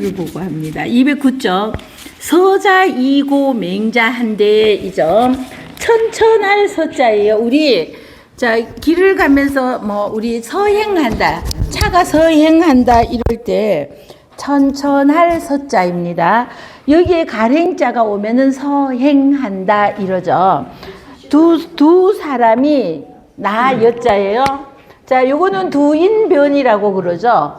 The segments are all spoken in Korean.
문구를 보고 합니다. 209쪽. 서자이고 맹자한데 이죠. 천천할 서자예요. 우리 자 길을 가면서 뭐 우리 서행한다. 차가 서행한다 이럴 때 천천할 서자입니다. 여기에 가랭자가 오면은 서행한다 이러죠. 두 사람이 나 여자예요. 자, 요거는 두인변이라고 그러죠.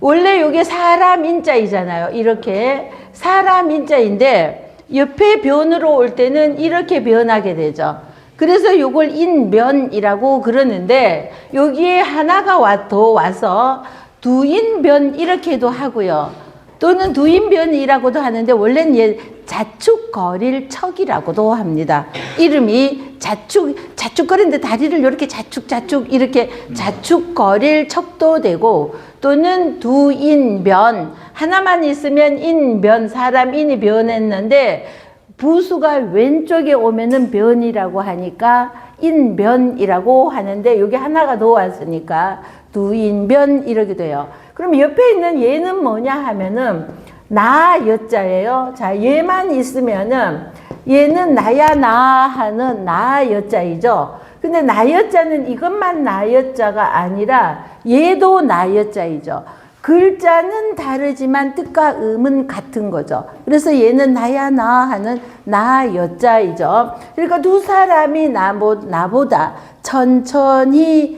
원래 요게 사람 인자이잖아요. 이렇게 사람 인자인데 옆에 변으로 올 때는 이렇게 변하게 되죠. 그래서 요걸 인변이라고 그러는데 여기에 하나가 더 와서 두인변 이렇게도 하고요. 또는 두인변이라고도 하는데 원래는 자축거릴 척이라고도 합니다. 이름이 자축거리는데 다리를 이렇게 자축 이렇게 자축거릴 척도 되고 또는 두인변 하나만 있으면 인변 사람 인이 변했는데 부수가 왼쪽에 오면은 변이라고 하니까 인변이라고 하는데 여기 하나가 더 왔으니까 두인변 이렇게 돼요. 그럼 옆에 있는 얘는 뭐냐 하면은 나 여자예요. 자, 얘만 있으면은 얘는 나야 나 하는 나 여자이죠. 근데 나 여자는 이것만 나 여자가 아니라 얘도 나 여자이죠. 글자는 다르지만 뜻과 음은 같은 거죠. 그래서 얘는 나야 나 하는 나 여자이죠. 그러니까 두 사람이 나보다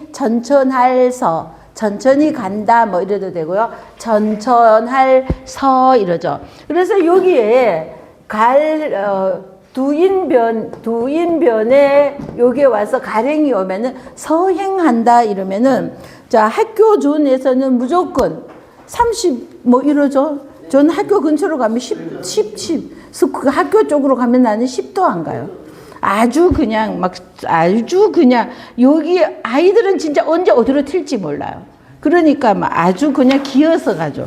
천천할서 천천히 간다 뭐 이래도 되고요. 천천할서 이러죠. 그래서 여기에 두인변에 여기에 와서 가랭이 오면은 서행한다 이러면은 자 학교 존에서는 무조건 30 뭐 이러죠. 저는 학교 근처로 가면 10 그 학교 쪽으로 가면 나는 10도 안 가요. 아주 그냥 여기 아이들은 진짜 언제 어디로 튈지 몰라요. 그러니까 막 아주 그냥 기어서 가죠.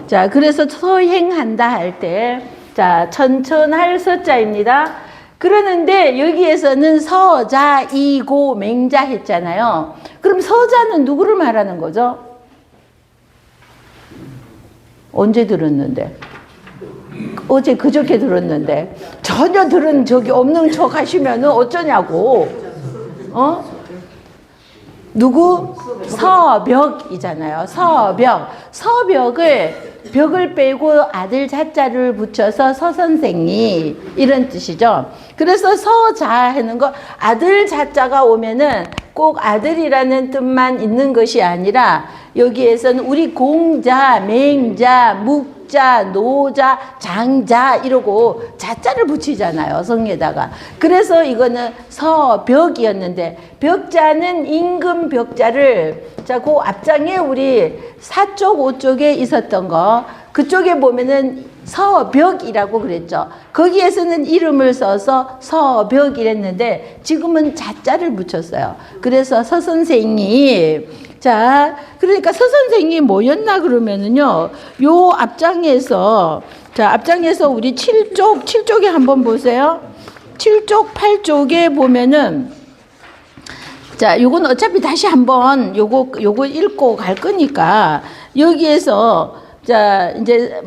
자, 그래서 서행한다 할 때, 자, 천천할 서자입니다. 그러는데 여기에서는 서자이고 맹자 했잖아요. 그럼 서자는 누구를 말하는 거죠? 언제 들었는데? 어제 그저께 들었는데 전혀 들은 적이 없는 척 하시면은 어쩌냐고. 누구? 서벽이잖아요. 서벽을 벽을 빼고 아들 자자를 붙여서 서선생이 이런 뜻이죠. 그래서 서자 하는 거 아들 자자가 오면은 꼭 아들이라는 뜻만 있는 것이 아니라 여기에서는 우리 공자, 맹자, 묵자, 노자, 장자 이러고 자자를 붙이잖아요. 성에다가. 그래서 이거는 서벽이었는데 벽자는 임금 벽자를 자, 그 앞장에 우리 4쪽, 5쪽에 있었던 거 그쪽에 보면은 서벽이라고 그랬죠. 거기에서는 이름을 써서 서벽이랬는데 지금은 자자를 붙였어요. 그래서 서선생이 자, 그러니까 서선생이 뭐였나 그러면은요. 요 앞장에서 자, 앞장에서 우리 7쪽에 한번 보세요. 7쪽, 8쪽에 보면은 자, 요건 어차피 다시 한번 요거 읽고 갈 거니까 여기에서 자, 이제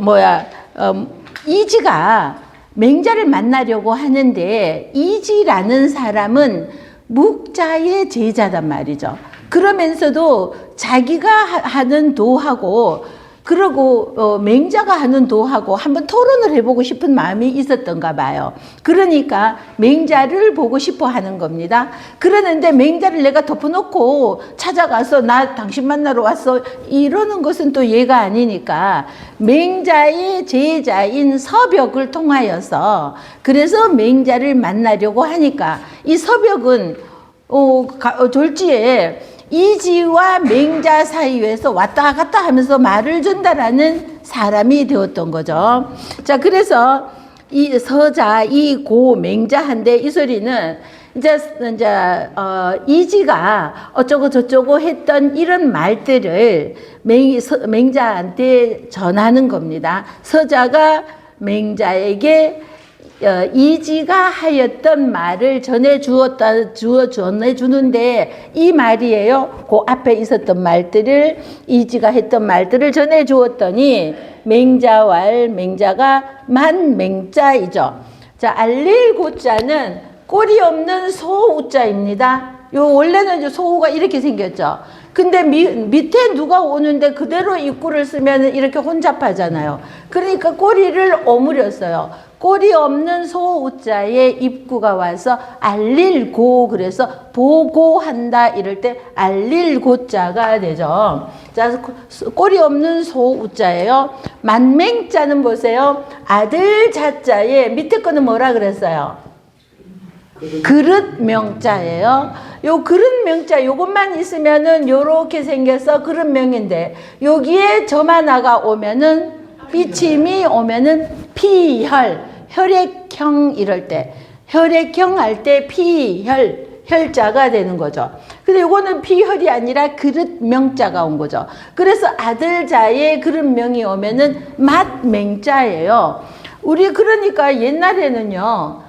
이지가 맹자를 만나려고 하는데 이지라는 사람은 묵자의 제자단 말이죠. 그러면서도 자기가 하는 도하고 그러고 맹자가 하는 도하고 한번 토론을 해보고 싶은 마음이 있었던가 봐요. 그러니까 맹자를 보고 싶어 하는 겁니다. 그러는데 맹자를 내가 덮어놓고 찾아가서 나 당신 만나러 왔어 이러는 것은 또 얘가 아니니까 맹자의 제자인 서벽을 통하여서 그래서 맹자를 만나려고 하니까 이 서벽은 졸지에 이지와 맹자 사이에서 왔다 갔다 하면서 말을 전달하는 사람이 되었던 거죠. 자, 그래서 이 서자, 이 고, 맹자한데 이 소리는 이제 이지가 어쩌고 저쩌고 했던 이런 말들을 맹자한테 전하는 겁니다. 서자가 맹자에게 이지가 하였던 말을 전해주는데 이 말이에요. 그 앞에 있었던 말들을 이지가 했던 말들을 전해주었더니 맹자왈 맹자가 만맹자이죠. 자, 알릴 고자는 꼬리 없는 소우자입니다. 요 원래는 소우가 이렇게 생겼죠. 근데 밑에 누가 오는데 그대로 입구를 쓰면 이렇게 혼잡하잖아요. 그러니까 꼬리를 오므렸어요. 꼬리 없는 소우자에 입구가 와서 알릴고, 그래서 보고한다 이럴 때 알릴고자가 되죠. 자, 꼬리 없는 소우자예요. 만맹자는 보세요. 아들 자자에 밑에 거는 뭐라 그랬어요? 그릇 명자예요. 요 그릇 명자 요것만 있으면은 요렇게 생겨서 그릇 명인데, 여기에 점 하나가 오면은 삐침이 오면은 피혈, 혈액형 이럴 때, 혈액형 할 때 피혈, 혈자가 되는 거죠. 근데 요거는 피혈이 아니라 그릇 명자가 온 거죠. 그래서 아들 자에 그릇 명이 오면은 맏맹자예요. 우리 그러니까 옛날에는요,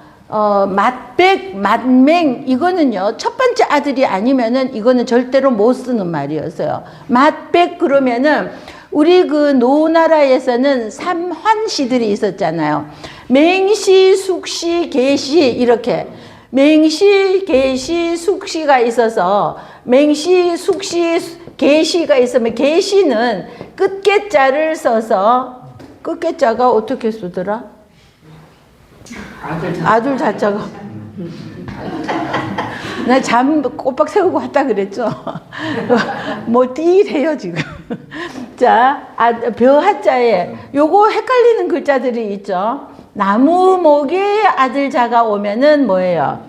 맏백, 맏맹, 이거는요, 첫 번째 아들이 아니면은 이거는 절대로 못 쓰는 말이었어요. 맏백 그러면은 우리 그 노나라에서는 삼환시들이 있었잖아요. 맹시, 숙시, 계시, 이렇게. 맹시, 계시, 숙시가 있어서, 맹시, 숙시, 계시가 있으면, 계시는 끝개자를 써서, 끝개자가 어떻게 쓰더라? 아들 자자가. 나 잠 꼬박 세우고 왔다 그랬죠. 뭐 띠래요 지금. 자, 벼하자에 요거 헷갈리는 글자들이 있죠. 나무 목에 아들 자가 오면은 뭐예요?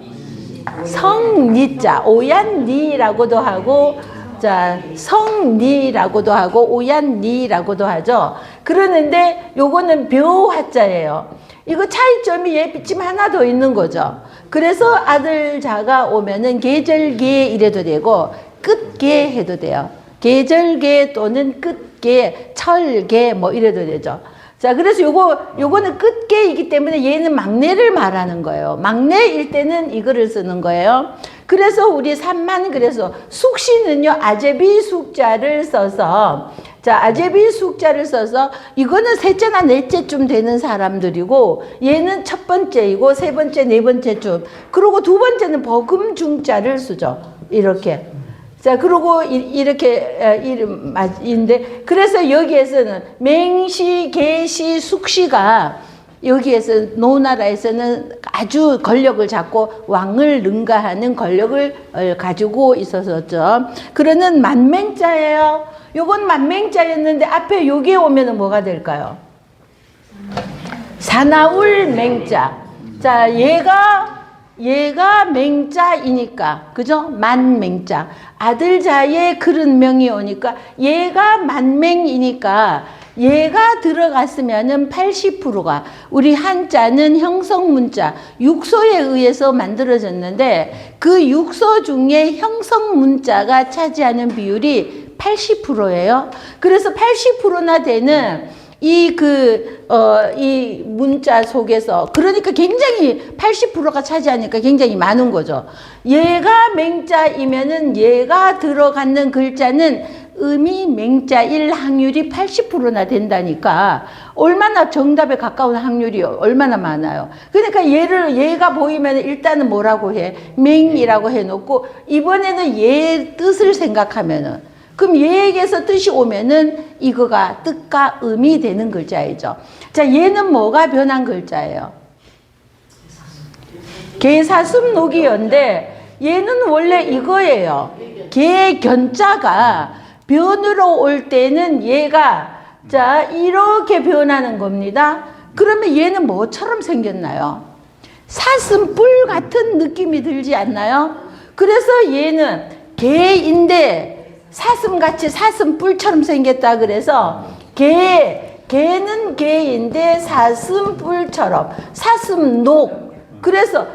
성니자, 오얀니라고도 하고, 자, 성니라고도 하고 오얀니라고도 하죠. 그러는데 요거는 벼하자예요. 이거 차이점이 얘 삐침 하나 더 있는 거죠. 그래서 아들 자가 오면은 계절계 이래도 되고 끝계 해도 돼요. 계절계 또는 끝계, 철계 뭐 이래도 되죠. 자, 그래서 요거는 끝계이기 때문에 얘는 막내를 말하는 거예요. 막내일 때는 이거를 쓰는 거예요. 그래서 우리 삼만, 그래서 숙시는요, 아제비 숙자를 써서, 자, 아제비 숙자를 써서 이거는 셋째나 넷째쯤 되는 사람들이고, 얘는 첫 번째이고 세 번째, 네 번째쯤, 그리고 두 번째는 버금중자를 쓰죠. 이렇게. 자, 그리고 이렇게 이름인데, 그래서 여기에서는 맹시, 계시, 숙시가 여기에서 노나라에서는 아주 권력을 잡고 왕을 능가하는 권력을 가지고 있었었죠. 그러는 만맹자예요. 요건 만맹자였는데 앞에 여기에 오면은 뭐가 될까요? 사나울 맹자. 자, 얘가 맹자이니까, 그죠? 만맹자. 아들자에 그런 명이 오니까 얘가 만맹이니까 얘가 들어갔으면은 80%가, 우리 한자는 형성문자, 육소에 의해서 만들어졌는데 그 육소 중에 형성문자가 차지하는 비율이 80%예요. 그래서 80%나 되는 이 문자 속에서, 그러니까 굉장히 80%가 차지하니까 굉장히 많은 거죠. 얘가 맹자이면은 얘가 들어가는 글자는 음이 맹자일 확률이 80%나 된다니까, 얼마나 정답에 가까운 확률이 얼마나 많아요. 그러니까 얘가 보이면 일단은 뭐라고 해? 맹이라고 해놓고, 이번에는 얘 뜻을 생각하면은, 그럼 얘에게서 뜻이 오면은 이거가 뜻과 음이 되는 글자이죠. 자, 얘는 뭐가 변한 글자예요? 개사슴록이었는데 얘는 원래 이거예요. 개견자가 변으로 올 때는 얘가, 자, 이렇게 변하는 겁니다. 그러면 얘는 뭐처럼 생겼나요? 사슴뿔 같은 느낌이 들지 않나요? 그래서 얘는 개인데 사슴같이 사슴뿔처럼 생겼다 그래서 개는 개인데 사슴뿔처럼, 사슴녹. 그래서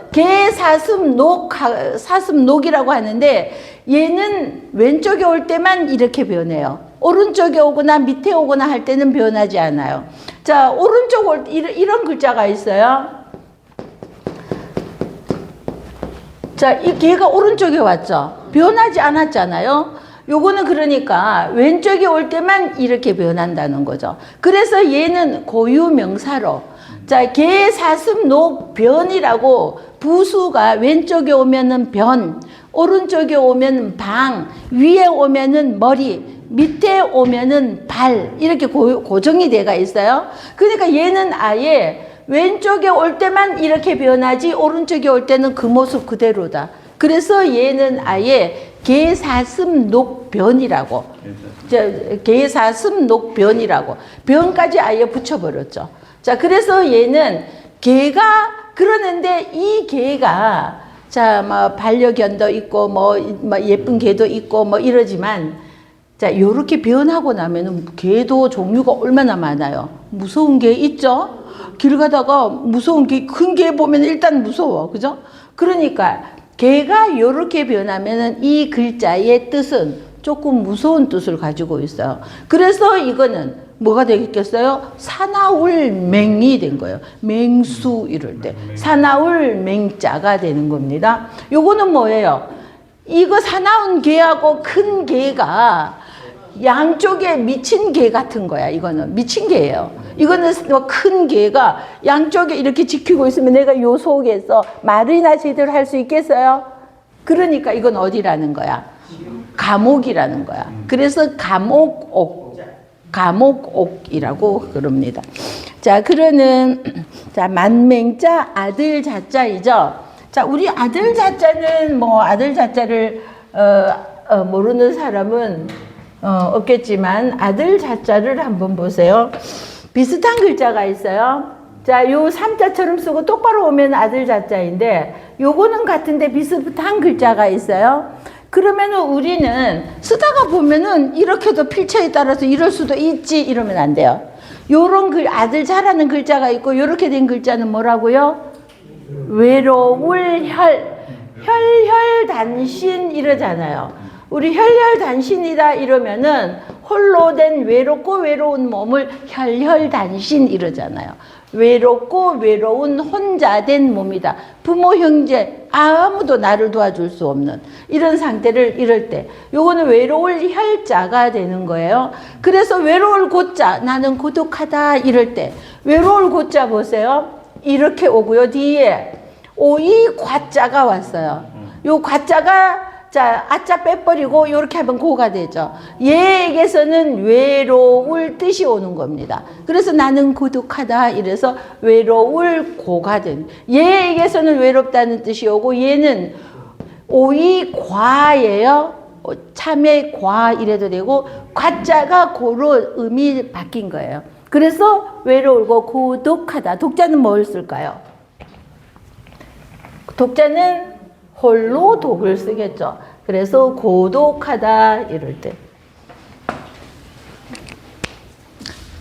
사슴녹이라고 하는데 얘는 왼쪽에 올 때만 이렇게 변해요. 오른쪽에 오거나 밑에 오거나 할 때는 변하지 않아요. 자, 오른쪽 이런 글자가 있어요. 자, 이 개가 오른쪽에 왔죠. 변하지 않았잖아요. 요거는 그러니까 왼쪽에 올 때만 이렇게 변한다는 거죠. 그래서 얘는 고유명사로, 자, 개, 사슴, 녹, 변이라고 부수가 왼쪽에 오면은 변, 오른쪽에 오면 방, 위에 오면은 머리, 밑에 오면은 발, 이렇게 고정이 돼가 있어요. 그러니까 얘는 아예 왼쪽에 올 때만 이렇게 변하지 오른쪽에 올 때는 그 모습 그대로다. 그래서 얘는 아예 개사슴 녹변이라고, 개사슴 녹변이라고 변까지 아예 붙여버렸죠. 자, 그래서 얘는 개가 그러는데 이 개가 자, 뭐 반려견도 있고 뭐 예쁜 개도 있고 뭐 이러지만, 자, 요렇게 변하고 나면은 개도 종류가 얼마나 많아요. 무서운 개 있죠? 길 가다가 무서운 개, 큰 개 보면 일단 무서워. 그죠? 그러니까 개가 요렇게 변하면은 이 글자의 뜻은 조금 무서운 뜻을 가지고 있어요. 그래서 이거는 뭐가 되겠겠어요? 사나울 맹이 된 거예요. 맹수 이럴 때. 사나울 맹자가 되는 겁니다. 요거는 뭐예요? 이거 사나운 개하고 큰 개가 양쪽에 미친 개 같은 거야. 이거는 미친 개예요. 이거는 큰 개가 양쪽에 이렇게 지키고 있으면 내가 요 속에서 말이나 제대로 할 수 있겠어요? 그러니까 이건 어디라는 거야? 감옥이라는 거야. 그래서 감옥옥이라고 그럽니다. 자, 그러는 자, 만맹자 아들 자자이죠. 자, 우리 아들 자자는 뭐 아들 자자를 모르는 사람은 없겠지만 아들 자자를 한번 보세요. 비슷한 글자가 있어요. 자, 요 삼자처럼 쓰고 똑바로 오면 아들 자자인데 요거는 같은데 비슷한 글자가 있어요. 그러면은 우리는 쓰다가 보면은 이렇게도 필체에 따라서 이럴 수도 있지 이러면 안 돼요. 요런 아들 자라는 글자가 있고 요렇게 된 글자는 뭐라고요? 외로울 혈혈단신 이러잖아요. 우리 혈혈단신이다 이러면은 홀로 된 외롭고 외로운 몸을 혈혈단신 이러잖아요. 외롭고 외로운 혼자 된 몸이다. 부모 형제 아무도 나를 도와줄 수 없는 이런 상태를 이럴 때 요거는 외로울 혈자가 되는 거예요. 그래서 외로울 고자 나는 고독하다 이럴 때 외로울 고자 보세요. 이렇게 오고요. 뒤에 오이 과자가 왔어요. 요 과자가 자, 아자 빼버리고 이렇게 하면 고가 되죠. 얘에게서는 외로울 뜻이 오는 겁니다. 그래서 나는 고독하다 이래서 외로울 고가 된. 얘에게서는 외롭다는 뜻이 오고 얘는 오이 과예요. 참외 과 이래도 되고 과자가 고로 음이 바뀐 거예요. 그래서 외로울고 고독하다. 독자는 뭘 쓸까요? 독자는 홀로 독을 쓰겠죠. 그래서 고독하다 이럴 때.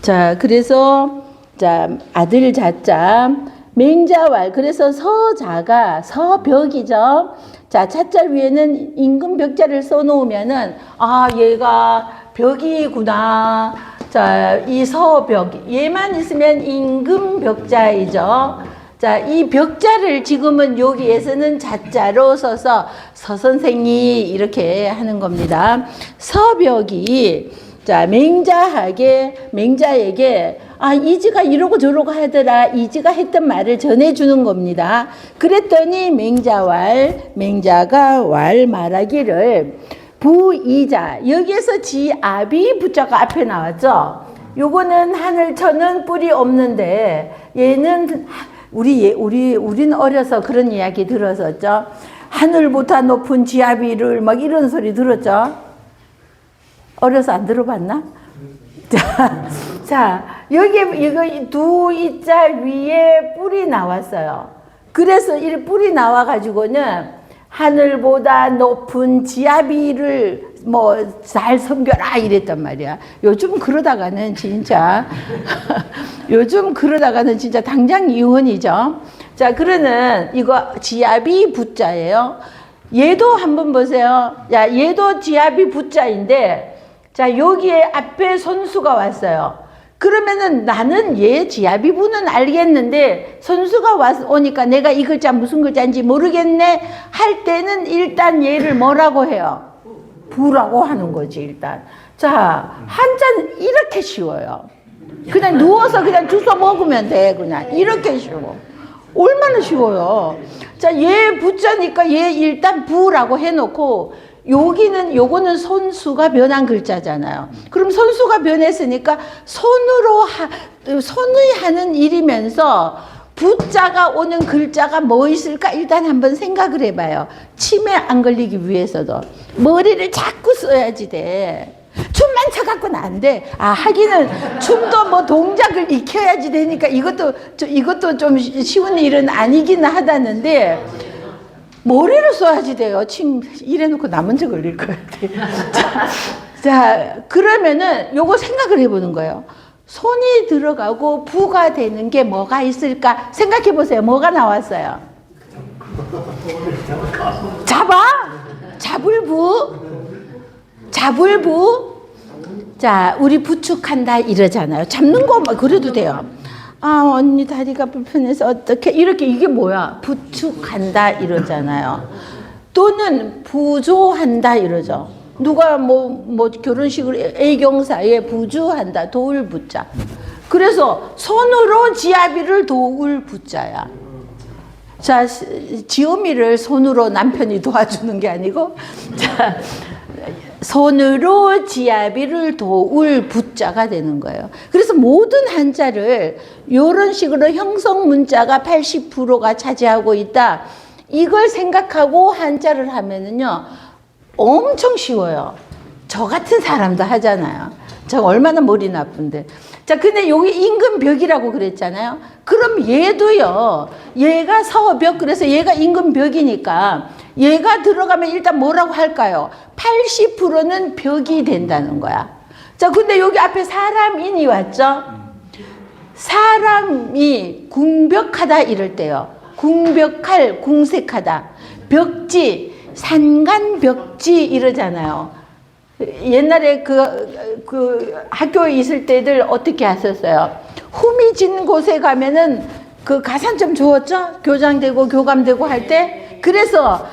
자, 그래서 자, 아들 자자 맹자왈. 그래서 서자가 서벽이죠. 자, 자자 위에는 임금 벽자를 써 놓으면은 아, 얘가 벽이구나. 자, 이 서벽 얘만 있으면 임금 벽자이죠. 자, 이 벽자를 지금은 여기에서는 자자로 써서 서선생이 이렇게 하는 겁니다. 서벽이 자, 맹자에게 아, 이지가 이러고 저러고 하더라. 이지가 했던 말을 전해주는 겁니다. 그랬더니 맹자가 왈 말하기를 부이자 여기에서 지아비 부자가 앞에 나왔죠. 요거는 하늘천은 뿔이 없는데 얘는 우린 어려서 그런 이야기 들었었죠. 하늘보다 높은 지아비를 막 이런 소리 들었죠. 어려서 안 들어봤나? 자, 여기 이거 두 이자 위에 뿔이 나왔어요. 그래서 이 뿔이 나와가지고는 하늘보다 높은 지아비를 뭐 잘 섬겨라 이랬단 말이야. 요즘 그러다가는 진짜 당장 이혼이죠. 자, 그러는 이거 지아비 부자예요. 얘도 한번 보세요. 야, 얘도 지아비 부자인데 자, 여기에 앞에 선수가 왔어요. 그러면은 나는 얘 지아비부는 알겠는데 선수가 오니까 내가 이 글자 무슨 글자인지 모르겠네 할 때는 일단 얘를 뭐라고 해요? 부라고 하는 거지 일단. 자, 한자는 이렇게 쉬워요. 그냥 누워서 그냥 주워 먹으면 돼. 그냥 이렇게 쉬워. 얼마나 쉬워요. 자, 얘 부자니까 얘 일단 부라고 해놓고 요거는 손수가 변한 글자잖아요. 그럼 손수가 변했으니까 손의 하는 일이면서 부자가 오는 글자가 뭐 있을까 일단 한번 생각을 해봐요. 치매 안 걸리기 위해서도 머리를 자꾸 써야지 돼. 춤만 춰갖고는 안 돼. 하기는 춤도 뭐 동작을 익혀야지 되니까 이것도 좀 쉬운 일은 아니긴 하다는데 머리를 써야지 돼요. 이래놓고 나 먼저 걸릴 것 같아. 자, 그러면은 요거 생각을 해보는 거예요. 손이 들어가고 부가 되는 게 뭐가 있을까? 생각해 보세요. 뭐가 나왔어요? 잡을 부. 자, 우리 부축한다 이러잖아요. 잡는 거 그래도 돼요. 언니 다리가 불편해서 어떻게 이렇게 이게 뭐야? 부축한다 이러잖아요. 또는 부조한다 이러죠. 누가 뭐 결혼식을 애경사에 부주한다. 도울 부자. 그래서 손으로 지아비를 도울 부자야. 자, 지엄이를 손으로 남편이 도와주는 게 아니고 자, 손으로 지아비를 도울 부자가 되는 거예요. 그래서 모든 한자를 이런 식으로 형성 문자가 80%가 차지하고 있다. 이걸 생각하고 한자를 하면은요 엄청 쉬워요. 저 같은 사람도 하잖아요. 저 얼마나 머리 나쁜데. 자, 근데 여기 임금벽이라고 그랬잖아요. 그럼 얘도요. 얘가 서벽, 그래서 얘가 임금벽이니까 얘가 들어가면 일단 뭐라고 할까요? 80%는 벽이 된다는 거야. 자, 근데 여기 앞에 사람인이 왔죠? 사람이 궁벽하다 이럴 때요. 궁벽할, 궁색하다. 벽지, 산간벽지 이러잖아요. 옛날에 그 학교에 있을 때들 어떻게 하셨어요? 후미진 곳에 가면은 그 가산점 주었죠? 교장되고 교감되고 할 때. 그래서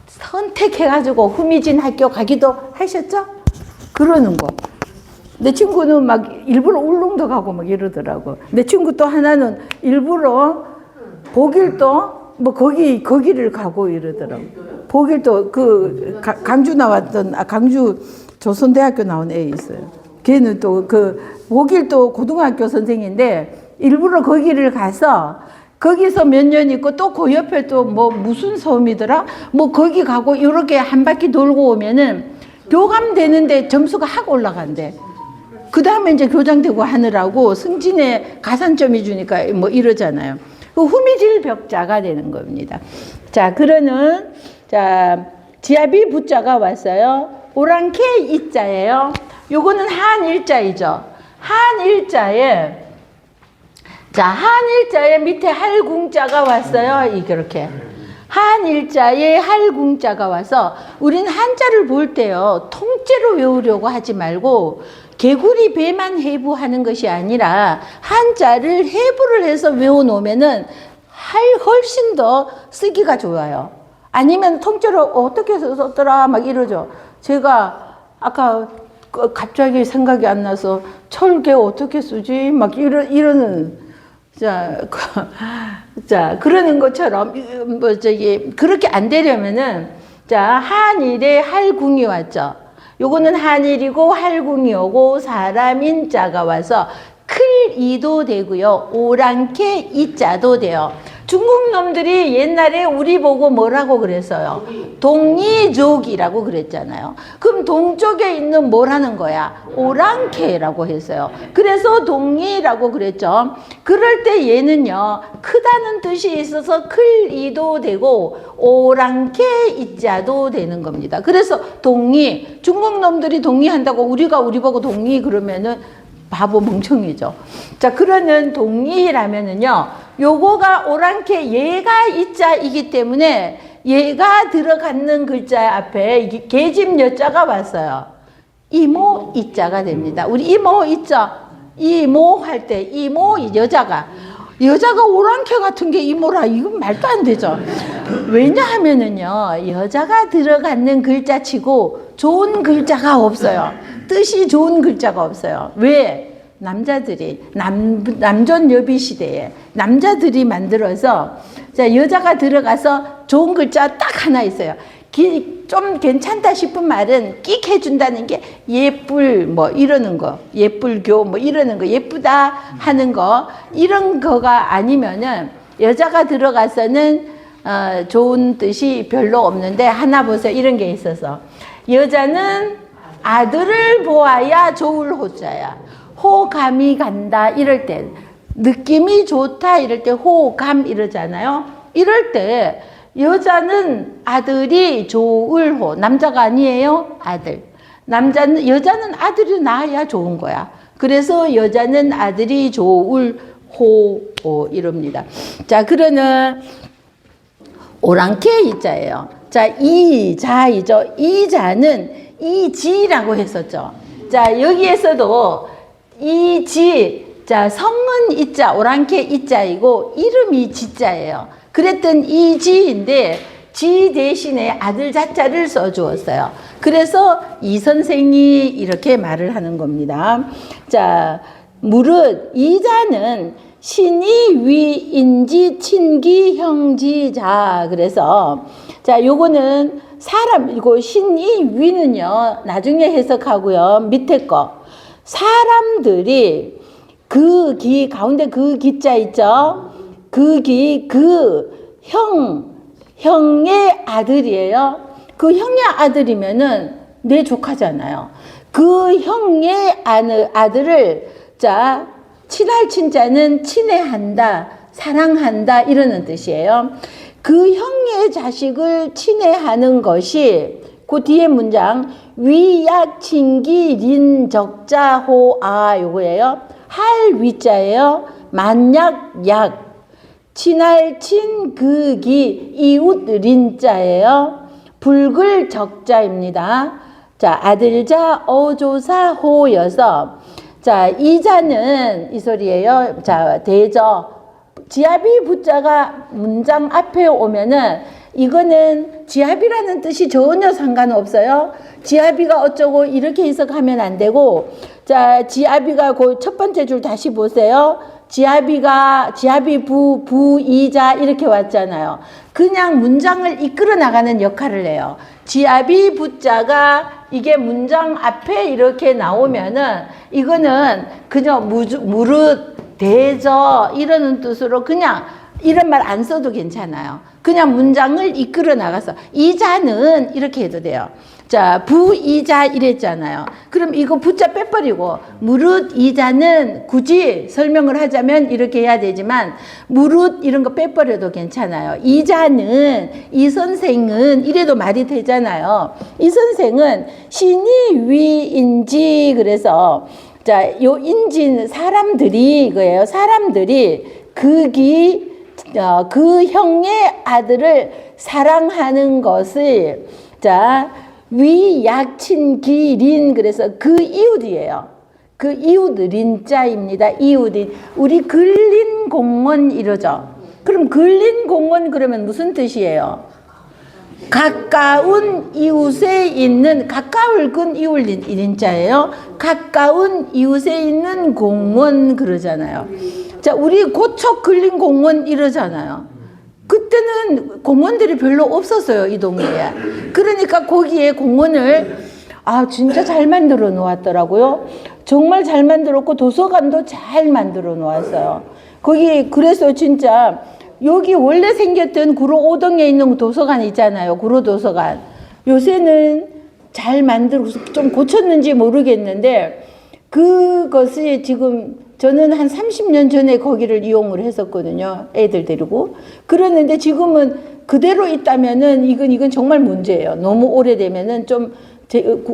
선택해가지고 후미진 학교 가기도 하셨죠? 그러는 거. 내 친구는 막 일부러 울릉도 가고 막 이러더라고. 내 친구 또 하나는 일부러 보길도 뭐 거기를 가고 이러더라고. 보길도 강주 나왔던 강주 조선대학교 나온 애 있어요. 걔는 또 보길도 고등학교 선생인데 일부러 거기를 가서 거기서 몇 년 있고 또 그 옆에 또 뭐 무슨 섬이더라? 뭐 거기 가고 이렇게 한 바퀴 돌고 오면은 교감되는데 점수가 확 올라간대. 그 다음에 이제 교장되고 하느라고 승진에 가산점이 주니까 뭐 이러잖아요. 그 후미질 벽자가 되는 겁니다. 자, 지아비 부자가 왔어요. 오랑캐 이자예요. 요거는 한일자이죠. 한일자에 밑에 할궁자가 왔어요. 이렇게. 한일자에 할궁자가 와서 우린 한자를 볼 때요. 통째로 외우려고 하지 말고 개구리 배만 해부하는 것이 아니라 한자를 해부를 해서 외워놓으면은 훨씬 더 쓰기가 좋아요. 아니면 통째로 어떻게 썼더라 막 이러죠. 제가 아까 갑자기 생각이 안 나서 철개 어떻게 쓰지 막 이러는 자 그러는 것처럼 그렇게 안 되려면은 한일에 할궁이 왔죠. 요거는 한일이고 할궁이 오고 사람인 자가 와서 클이도 되고요. 오랑캐 이자도 돼요. 중국 놈들이 옛날에 우리 보고 뭐라고 그랬어요? 동이족이라고 그랬잖아요. 그럼 동쪽에 있는 뭐라는 거야? 오랑캐라고 했어요. 그래서 동이라고 그랬죠. 그럴 때 얘는요, 크다는 뜻이 있어서 클이도 되고 오랑캐 이자도 되는 겁니다. 그래서 동이, 중국 놈들이 동이한다고 우리가 우리 보고 동이 그러면은 바보 멍청이죠. 자, 그러는 동이라면은요, 요거가 오랑캐 얘가 이자이기 때문에 얘가 들어가는 글자 앞에 이게 계집 여자가 왔어요. 이모 이자가 됩니다. 우리 이모 있죠? 이모 할 때 이모 여자가 오랑캐 같은 게 이모라 이건 말도 안 되죠. 왜냐하면은요 여자가 들어가는 글자치고 좋은 글자가 없어요. 뜻이 좋은 글자가 없어요. 왜? 남자들이 남존 여비 시대에 남자들이 만들어서 자 여자가 들어가서 좋은 글자 딱 하나 있어요. 좀 괜찮다 싶은 말은 끽 해준다는 게 예쁠 뭐 이러는 거 예쁠교 뭐 이러는 거 예쁘다 하는 거 이런 거가 아니면은 여자가 들어가서는 좋은 뜻이 별로 없는데 하나 보세요. 이런 게 있어서 여자는 아들을 보아야 좋을 호자야. 호감이 간다 이럴 때 느낌이 좋다 이럴 때 호감 이러잖아요. 이럴 때 여자는 아들이 좋을 호 남자가 아니에요. 아들 여자는 아들이 낳아야 좋은 거야. 그래서 여자는 아들이 좋을 호 이럽니다. 자 그러는 오랑캐 이자예요. 자 이자이죠. 이자는 이지라고 했었죠. 자 여기에서도 이지 자 성은 이자 오랑캐 이자이고 이름이 지자예요. 그랬던 이지인데 지 대신에 아들 자자를 써주었어요. 그래서 이 선생이 이렇게 말을 하는 겁니다. 자 무릇 이자는 신이 위인지 친기 형지자. 그래서 자 요거는 사람 이거 신이 위는요 나중에 해석하고요 밑에 거 사람들이 그 기 가운데 그 기자 있죠. 그 기 그 형의 아들이에요. 그 형의 아들이면은 내 조카잖아요. 그 형의 아들을 자 친할 친자는 친애한다 사랑한다 이러는 뜻이에요. 그 형의 자식을 친애하는 것이 그 뒤에 문장 위약 친기 린적자 호아 요거예요. 할 위자예요. 만약 약 친할 친 극이 이웃 린자예요. 불글 적자입니다. 자 아들자 어조사 호여서 자 이자는 이 소리예요. 자 대저 지압이 붙자가 문장 앞에 오면은 이거는 지압이라는 뜻이 전혀 상관없어요. 지압이가 어쩌고 이렇게 해석하면 안 되고 자 지압이가 그 첫 번째 줄 다시 보세요. 지압이 부이자 이렇게 왔잖아요. 그냥 문장을 이끌어 나가는 역할을 해요. 지압이 붙자가 이게 문장 앞에 이렇게 나오면은 이거는 그냥 무릇 대저 이러는 뜻으로 그냥 이런 말 안 써도 괜찮아요. 그냥 문장을 이끌어 나가서 이자는 이렇게 해도 돼요. 자 부이자 이랬잖아요. 그럼 이거 부자 빼버리고 무릇 이자는 굳이 설명을 하자면 이렇게 해야 되지만 무릇 이런 거 빼버려도 괜찮아요. 이자는 이 선생은 이래도 말이 되잖아요. 이 선생은 신이 위인지 그래서 자 요 인지는 사람들이 이거예요. 사람들이 그 형의 아들을 사랑하는 것을 자 위약친기린 그래서 그 이웃이에요. 그 이웃 린자입니다. 이웃이 우리 근린 공원 이러죠. 그럼 근린 공원 그러면 무슨 뜻이에요? 가까운 이웃에 있는 가까울 근 이웃 린자예요. 가까운 이웃에 있는 공원 그러잖아요. 자 우리 고척 근린 공원 이러잖아요. 그때는 공원들이 별로 없었어요. 이 동네에. 그러니까 거기에 공원을 진짜 잘 만들어 놓았더라고요. 정말 잘 만들었고 도서관도 잘 만들어 놓았어요. 거기 그래서 진짜 여기 원래 생겼던 구로 5동에 있는 도서관 있잖아요. 구로 도서관. 요새는 잘 만들어서 좀 고쳤는지 모르겠는데 그것이 지금 저는 한 30년 전에 거기를 이용을 했었거든요. 애들 데리고. 그랬는데 지금은 그대로 있다면은 이건 정말 문제예요. 너무 오래되면은 좀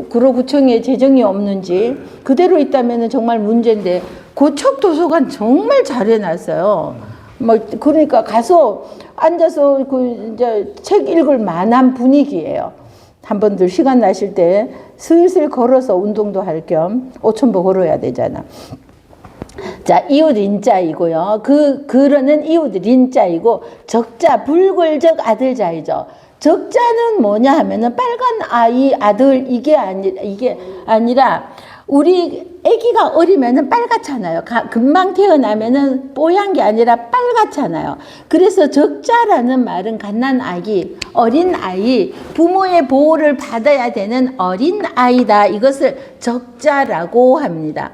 구로구청에 재정이 없는지 그대로 있다면은 정말 문제인데 고척 도서관 정말 잘 해놨어요. 그러니까 가서 앉아서 이제 책 읽을 만한 분위기예요. 한 번들 시간 나실 때 슬슬 걸어서 운동도 할 겸 5,000보 걸어야 되잖아. 자, 이웃 인자이고요. 그러는 이웃 린자이고, 적자, 불굴적 아들자이죠. 적자는 뭐냐 하면은 빨간 아이, 아들, 이게 아니라, 우리 아기가 어리면은 빨갛잖아요. 금방 태어나면은 뽀얀 게 아니라 빨갛잖아요. 그래서 적자라는 말은 갓난 아기, 어린 아이, 부모의 보호를 받아야 되는 어린 아이다. 이것을 적자라고 합니다.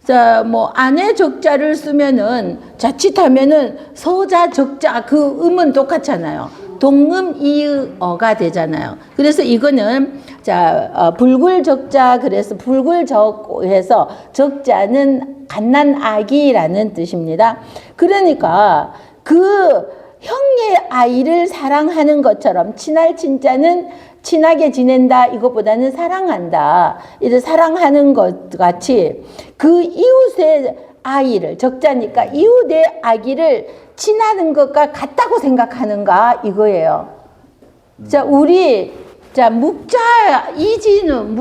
자, 뭐, 안에 적자를 쓰면은, 자칫하면은, 서자, 적자, 그 음은 똑같잖아요. 동음, 이어가 되잖아요. 그래서 이거는, 자, 불굴적자, 그래서 불굴적 해서 적자는 갓난 아기라는 뜻입니다. 그러니까, 형의 아이를 사랑하는 것처럼, 친할 친자는 친하게 지낸다 이것보다는 사랑한다. 이를 사랑하는 것 같이 그 이웃의 아이를 적자니까 이웃의 아기를 친하는 것과 같다고 생각하는가 이거예요. 자, 묵자 이지는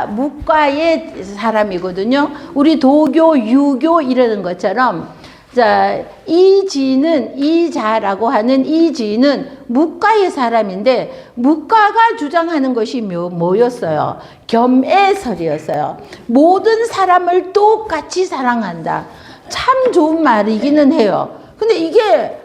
묵가의 사람이거든요. 우리 도교, 유교 이러는 것처럼 자, 이자라고 하는 이지는 묵가의 사람인데, 묵가가 주장하는 것이 뭐였어요? 겸애설이었어요. 모든 사람을 똑같이 사랑한다. 참 좋은 말이기는 해요. 근데 이게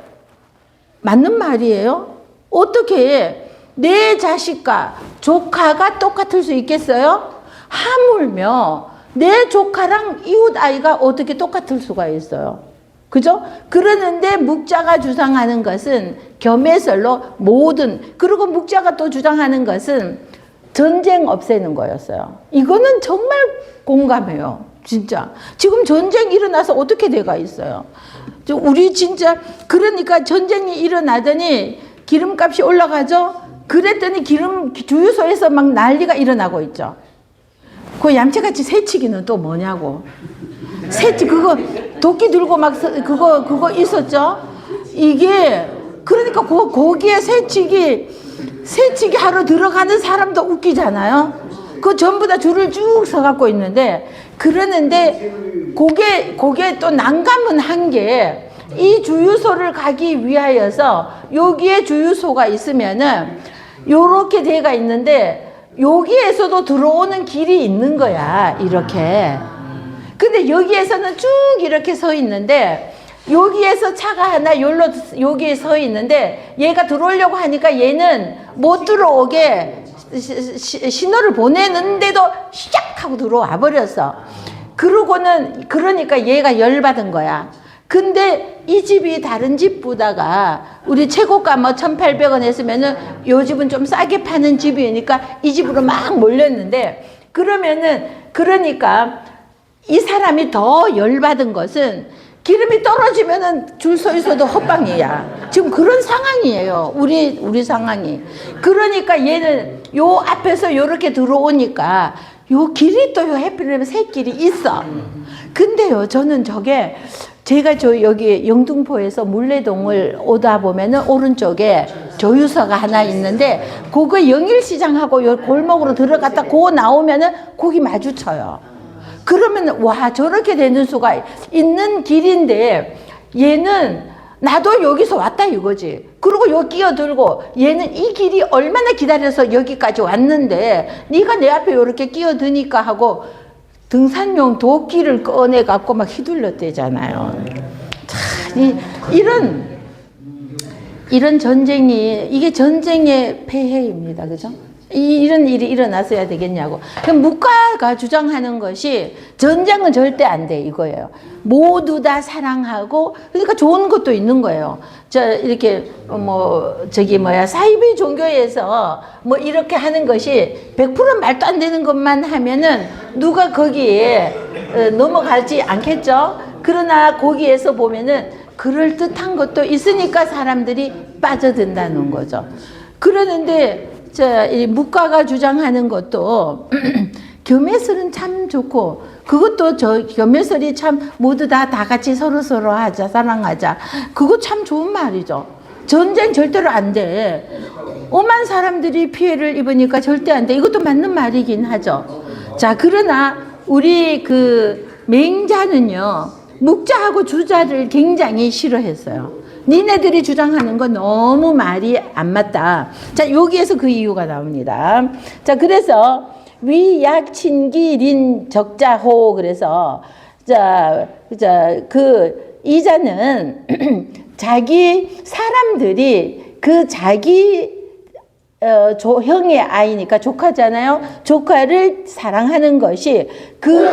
맞는 말이에요? 어떻게 내 자식과 조카가 똑같을 수 있겠어요? 하물며 내 조카랑 이웃 아이가 어떻게 똑같을 수가 있어요? 그죠? 그러는데 묵자가 주장하는 것은 겸해설로 그리고 묵자가 또 주장하는 것은 전쟁 없애는 거였어요. 이거는 정말 공감해요. 진짜. 지금 전쟁 일어나서 어떻게 돼가 있어요? 우리 진짜, 그러니까 전쟁이 일어나더니 기름값이 올라가죠? 그랬더니 주유소에서 막 난리가 일어나고 있죠. 그 얌체같이 새치기는 또 뭐냐고. 그거 도끼 들고 막 그거 있었죠? 이게 그러니까 거기에 새치기 하러 들어가는 사람도 웃기잖아요. 그 전부 다 줄을 쭉 서갖고 있는데 그러는데 그게 또 난감은 한 게 이 주유소를 가기 위하여서 여기에 주유소가 있으면은 요렇게 돼가 있는데 여기에서도 들어오는 길이 있는 거야. 이렇게. 근데 여기에서는 쭉 이렇게 서 있는데 여기에서 차가 하나 여기에 서 있는데 얘가 들어오려고 하니까 얘는 못 들어오게 신호를 보내는데도 시작하고 들어와 버렸어. 그러니까 얘가 열받은 거야. 근데 이 집이 다른 집보다가 우리 최고가 뭐 1,800원 했으면은 요 집은 좀 싸게 파는 집이니까 이 집으로 막 몰렸는데 그러니까 이 사람이 더 열받은 것은 기름이 떨어지면은 줄 서 있어도 헛방이야. 지금 그런 상황이에요. 우리 상황이. 그러니까 얘는 요 앞에서 요렇게 들어오니까 요 길이 또 요 해필이면 새 길이 있어. 근데요, 저는 제가 여기 영등포에서 물레동을 오다 보면은 오른쪽에 조유서가 하나 있는데 그거 영일시장하고 요 골목으로 들어갔다 나오면은 거기 마주쳐요. 그러면 와 저렇게 되는 수가 있는 길인데 얘는 나도 여기서 왔다 이거지. 그리고 여기 끼어들고 얘는 이 길이 얼마나 기다려서 여기까지 왔는데 네가 내 앞에 이렇게 끼어드니까 하고 등산용 도끼를 꺼내 갖고 막 휘둘렀대잖아요. 참 이런 전쟁이 이게 전쟁의 폐해입니다. 그죠? 이런 일이 일어났어야 되겠냐고. 그럼 묵가가 주장하는 것이 전쟁은 절대 안 돼 이거예요. 모두 다 사랑하고 그러니까 좋은 것도 있는 거예요. 이렇게 사이비 종교에서 뭐 이렇게 하는 것이 100% 말도 안 되는 것만 하면은 누가 거기에 넘어가지 않겠죠. 그러나 거기에서 보면은 그럴 듯한 것도 있으니까 사람들이 빠져든다는 거죠. 그러는데 이 묵가가 주장하는 것도 겸해설은 참 좋고 그것도 겸해설이 참 모두 다 같이 서로 하자 사랑하자 그거 참 좋은 말이죠. 전쟁 절대로 안 돼. 오만 사람들이 피해를 입으니까 절대 안 돼. 이것도 맞는 말이긴 하죠. 자, 그러나 우리 맹자는요 묵자하고 주자를 굉장히 싫어했어요. 니네들이 주장하는 건 너무 말이 안 맞다. 자, 여기에서 그 이유가 나옵니다. 자, 그래서 위약친기린 적자호. 그래서 그 이자는 자기 사람들이 그 자기 형의 아이니까 조카잖아요. 조카를 사랑하는 것이 그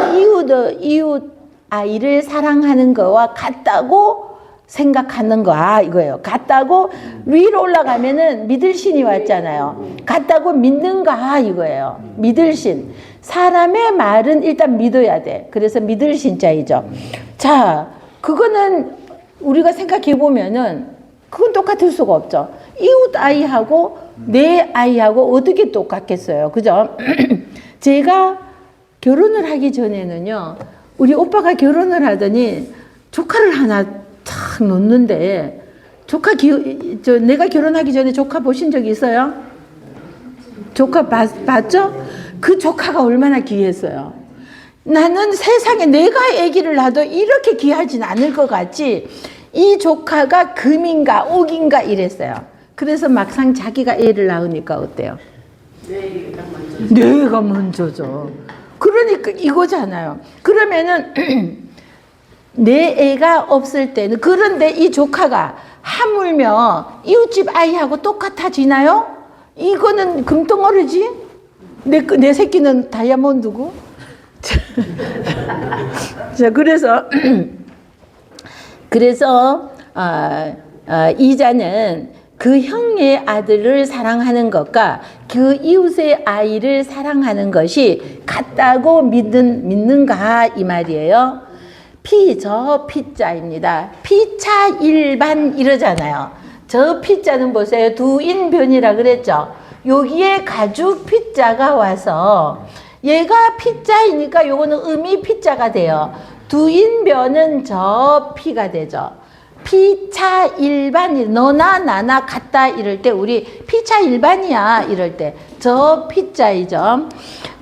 이웃 아이를 사랑하는 거와 같다고 생각하는 거야 이거예요. 같다고 위로 올라가면은 믿을신이 왔잖아요. 같다고 믿는가 이거예요. 믿을신. 사람의 말은 일단 믿어야 돼. 그래서 믿을신자이죠. 자, 그거는 우리가 생각해 보면은 그건 똑같을 수가 없죠. 이웃 아이하고 내 아이하고 어떻게 똑같겠어요. 그죠? 제가 결혼을 하기 전에는요. 우리 오빠가 결혼을 하더니 조카를 하나 탁 놓는데 내가 결혼하기 전에 조카 보신 적 있어요? 조카 봤죠? 그 조카가 얼마나 귀했어요. 나는 세상에 내가 아기를 낳아도 이렇게 귀하진 않을 것 같지. 이 조카가 금인가 옥인가 이랬어요. 그래서 막상 자기가 애를 낳으니까 어때요? 내가 먼저죠. 그러니까 이거잖아요. 그러면은 내 애가 없을 때는 그런데 이 조카가 하물며 이웃집 아이하고 똑같아지나요? 이거는 금덩어리지? 내 새끼는 다이아몬드고. 자, 그래서 이자는 그 형의 아들을 사랑하는 것과 그 이웃의 아이를 사랑하는 것이 같다고 믿는가 이 말이에요. 저 피자입니다. 피차 일반 이러잖아요. 저 피자는 보세요. 두인변이라 그랬죠. 여기에 가죽 피자가 와서 얘가 피자이니까 요거는 음이 피자가 돼요. 두인변은 저 피가 되죠. 피차 일반이 너나 나나 같다 이럴 때 우리 피차 일반이야 이럴 때 저 피자이죠.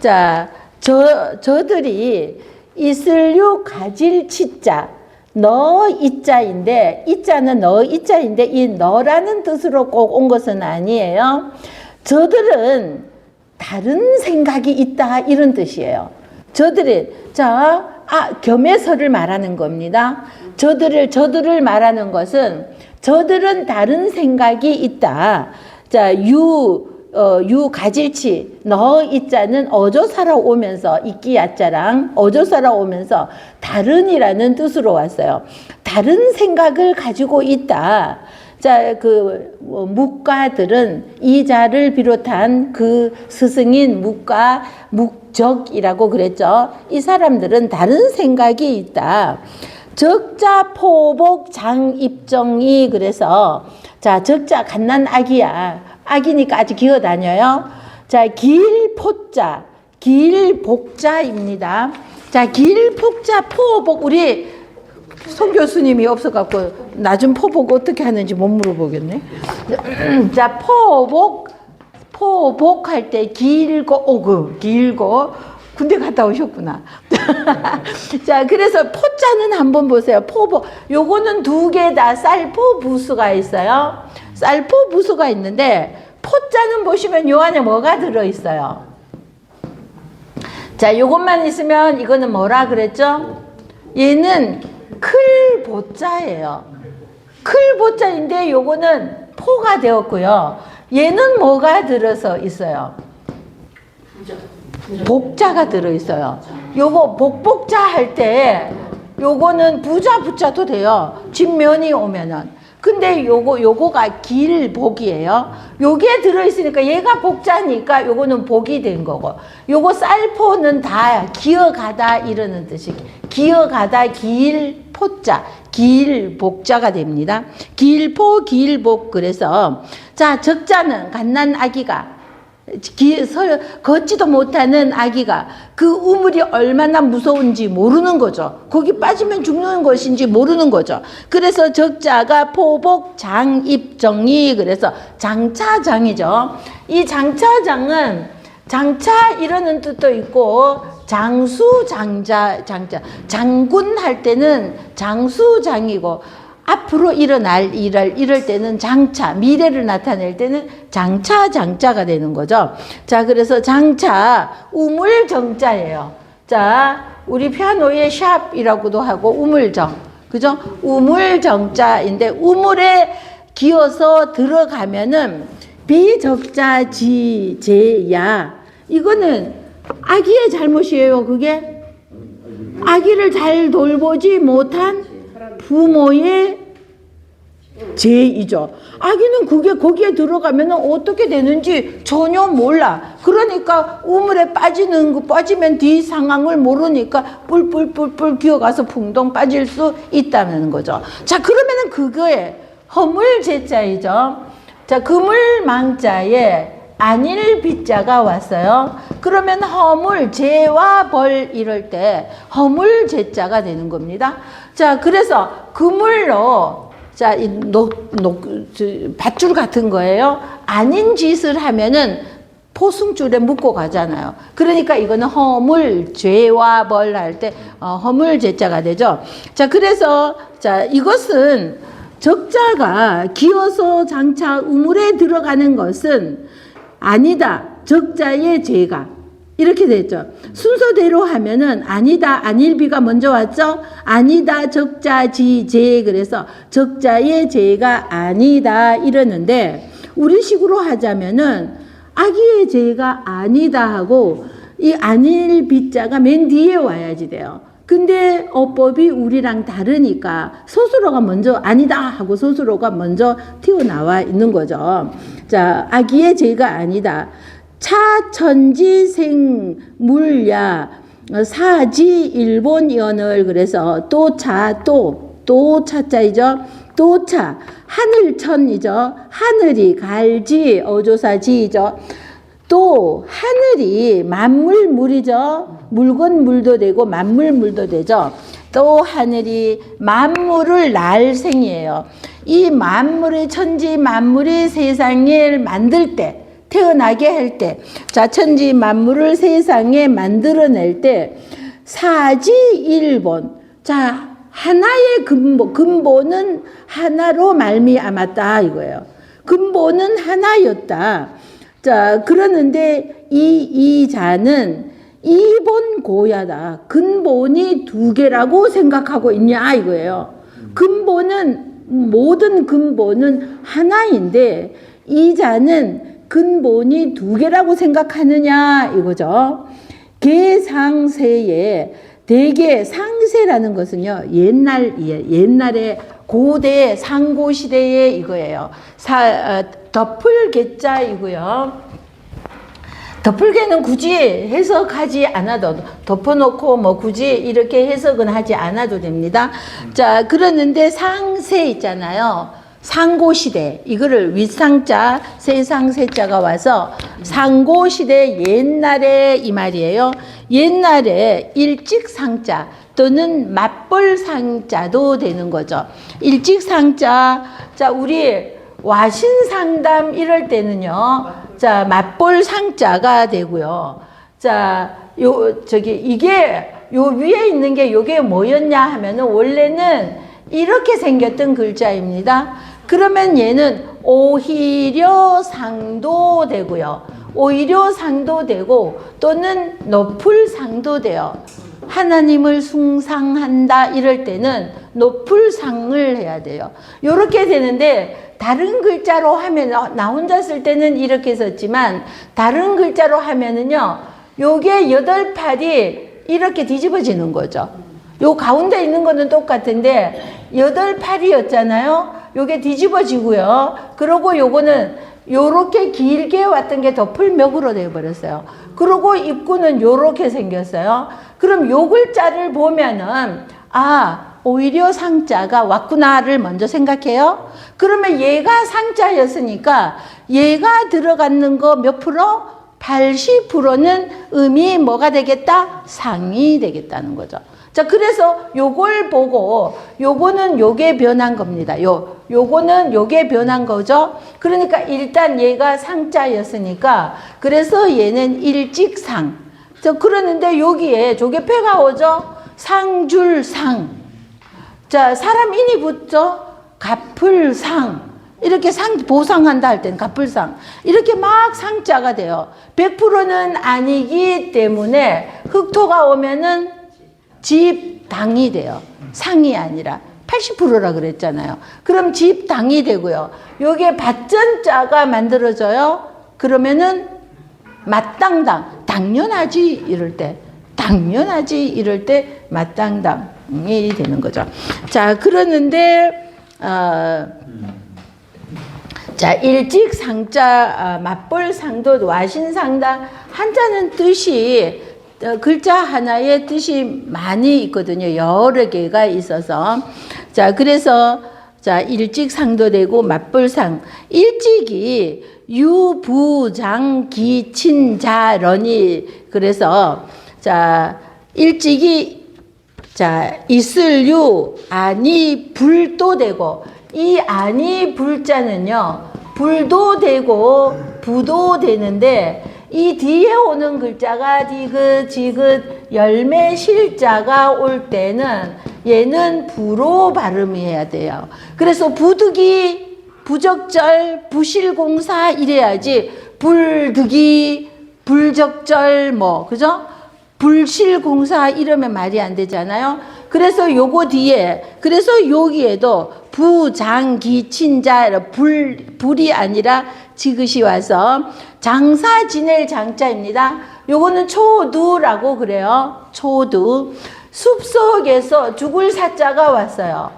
자, 저들이 이슬류 가질 치자 너 이자인데 이자는 너 이자인데 이 너라는 뜻으로 꼭 온 것은 아니에요. 저들은 다른 생각이 있다 이런 뜻이에요. 저들이 겸해서를 말하는 겁니다. 저들을 말하는 것은 저들은 다른 생각이 있다. 자, 가질치 너 이자는 어조사라 오면서 이끼야자랑 어조사라 오면서 다른이라는 뜻으로 왔어요. 다른 생각을 가지고 있다. 자, 묵가들은 이자를 비롯한 그 스승인 묵적이라고 그랬죠. 이 사람들은 다른 생각이 있다. 적자 포복 장입정이 그래서 자, 적자 갓난 아기야. 아기니까 아직 기어다녀요. 자, 길포자, 길복자입니다. 자, 길복자 포복 우리 송 교수님이 없어갖고 낮은 포복 어떻게 하는지 못 물어보겠네. 자, 포복할 때 길고 군대 갔다 오셨구나. 자, 그래서 포자는 한번 보세요. 포복. 요거는 두 개 다 쌀포 부수가 있어요. 쌀포 부수가 있는데 포자는 보시면 요 안에 뭐가 들어있어요? 자, 요것만 있으면 이거는 뭐라 그랬죠? 얘는 클보자예요. 클보자인데 요거는 포가 되었고요. 얘는 뭐가 들어서 있어요? 복자가 들어있어요. 요거 복복자 할 때 요거는 부자 붙여도 돼요. 뒷면이 오면은. 근데 요거가 길복이에요. 요게 들어있으니까 얘가 복자니까 요거는 복이 된 거고. 요거 쌀포는 다 기어가다 이러는 뜻이. 기어가다 길포자, 길복자가 됩니다. 길포, 길복. 그래서 자, 적자는 갓난 아기가 걷지도 못하는 아기가 그 우물이 얼마나 무서운지 모르는 거죠. 거기 빠지면 죽는 것인지 모르는 거죠. 그래서 적자가 포복 장입정이 그래서 장차장이죠. 이 장차장은 장차 이러는 뜻도 있고 장수장자, 장군 할 때는 장수장이고, 앞으로 일어날 일을 이럴 때는 장차, 미래를 나타낼 때는 장차, 장자가 되는 거죠. 자, 그래서 장차, 우물정자예요. 자, 우리 피아노의 샵이라고도 하고 우물정, 그죠? 우물정자인데 우물에 기어서 들어가면은 비적자 지제야. 이거는 아기의 잘못이에요. 그게 아기를 잘 돌보지 못한 부모의 죄이죠. 아기는 그게 거기에 들어가면 어떻게 되는지 전혀 몰라. 그러니까 우물에 빠지면 뒤 상황을 모르니까 뿔뿔뿔뿔 기어가서 풍덩 빠질 수 있다는 거죠. 자, 그러면은 그거에 허물제자이죠. 자, 그물망자에 안일비자가 왔어요. 그러면 허물, 죄와 벌 이럴 때 허물제자가 되는 겁니다. 자, 그래서 그물로, 자, 밧줄 같은 거예요. 아닌 짓을 하면은 포승줄에 묶고 가잖아요. 그러니까 이거는 허물, 죄와 벌 할 때 허물제자가 되죠. 자, 그래서 자, 이것은 적자가 기어서 장차 우물에 들어가는 것은 아니다. 적자의 죄가. 이렇게 됐죠. 순서대로 하면은 아니다, 안일비가 먼저 왔죠. 아니다, 적자, 지, 제. 그래서 적자의 죄가 아니다 이러는데 우리식으로 하자면은 아기의 죄가 아니다 하고 이 안일비자가 맨 뒤에 와야지 돼요. 근데 어법이 우리랑 다르니까 소수로가 먼저 아니다 하고 소수로가 먼저 튀어나와 있는 거죠. 자, 아기의 죄가 아니다. 차천지생물야 사지 일본연을 그래서 또 차자이죠. 또차 하늘천이죠. 하늘이 갈지 어조사지이죠. 또 하늘이 만물물이죠. 물건 물도 되고 만물물도 되죠. 또 하늘이 만물을 날생이에요. 이 만물의 천지 만물이 세상을 만들 때 태어나게 할 때, 자, 천지 만물을 세상에 만들어낼 때 사지일본, 자, 하나의 근본은 하나로 말미암았다 이거예요. 근본은 하나였다. 자, 그러는데 이 자는 이본고야다. 근본이 두 개라고 생각하고 있냐 이거예요. 모든 근본은 하나인데 이 자는 근본이 두 개라고 생각하느냐 이거죠. 개상세에 대개 상세라는 것은요 옛날에 고대 상고시대에 이거예요. 덮을개자이고요. 덮을개는 굳이 해석하지 않아도 덮어놓고 뭐 굳이 이렇게 해석은 하지 않아도 됩니다. 자, 그러는데 상세 있잖아요. 상고시대, 이거를 윗상자, 세상세자가 와서 상고시대 옛날에 이 말이에요. 옛날에 일직상자 또는 맞벌상자도 되는 거죠. 일직상자, 자, 우리 와신상담 이럴 때는요, 자, 맞벌상자가 되고요. 자, 이게 요 위에 있는 게 요게 뭐였냐 하면은 원래는 이렇게 생겼던 글자입니다. 그러면 얘는 오히려 상도 되고요. 오히려 상도 되고 또는 높을 상도 돼요. 하나님을 숭상한다 이럴 때는 높을 상을 해야 돼요. 요렇게 되는데 다른 글자로 하면 나 혼자 쓸 때는 이렇게 썼지만 다른 글자로 하면은요. 요게 8팔이 이렇게 뒤집어지는 거죠. 요 가운데 있는 거는 똑같은데 8팔이었잖아요. 요게 뒤집어지고요. 그리고 요거는 요렇게 길게 왔던 게 덮을멱으로 되어버렸어요. 그리고 입구는 요렇게 생겼어요. 그럼 요 글자를 보면은 오히려 상자가 왔구나를 먼저 생각해요. 그러면 얘가 상자였으니까 얘가 들어가는 거 몇 프로? 80%는 음이 뭐가 되겠다? 상이 되겠다는 거죠. 자, 그래서 요걸 보고 요거는 요게 변한 겁니다. 요거는 요게 변한 거죠. 그러니까 일단 얘가 상자였으니까 그래서 얘는 일직상. 그러는데 여기에 조개패가 오죠? 상줄상. 자, 사람 인이 붙죠? 갑풀상. 이렇게 보상한다 할 때는 갑불상. 이렇게 막 상자가 돼요. 100%는 아니기 때문에 흑토가 오면은 집당이 돼요. 상이 아니라 80%라 그랬잖아요. 그럼 집당이 되고요. 요게 밭전자가 만들어져요. 그러면은 마땅당. 당연하지 이럴 때. 당연하지 이럴 때 마땅당이 되는 거죠. 자, 그러는데 자, 일직상자, 맞벌상도, 와신상당. 한자는 뜻이 글자 하나에 뜻이 많이 있거든요. 여러 개가 있어서. 자, 그래서 자, 일직상도 되고 맞벌상. 일직이 유부장기친자런이. 그래서 자, 일직이 자, 있을 유 아니 불도 되고, 이 아니 불자는요 불도 되고 부도 되는데, 이 뒤에 오는 글자가 디귿 지귿 열매 실자가 올 때는 얘는 부로 발음해야 돼요. 그래서 부득이 부적절 부실공사 이래야지, 불득이 불적절 뭐 그죠? 불실공사 이러면 말이 안 되잖아요. 그래서 요거 뒤에, 그래서 여기에도 부장기친자, 불이 아니라 지그시 와서 장사 지낼 장자입니다. 요거는 초두라고 그래요. 초두. 숲속에서 죽을 사자가 왔어요.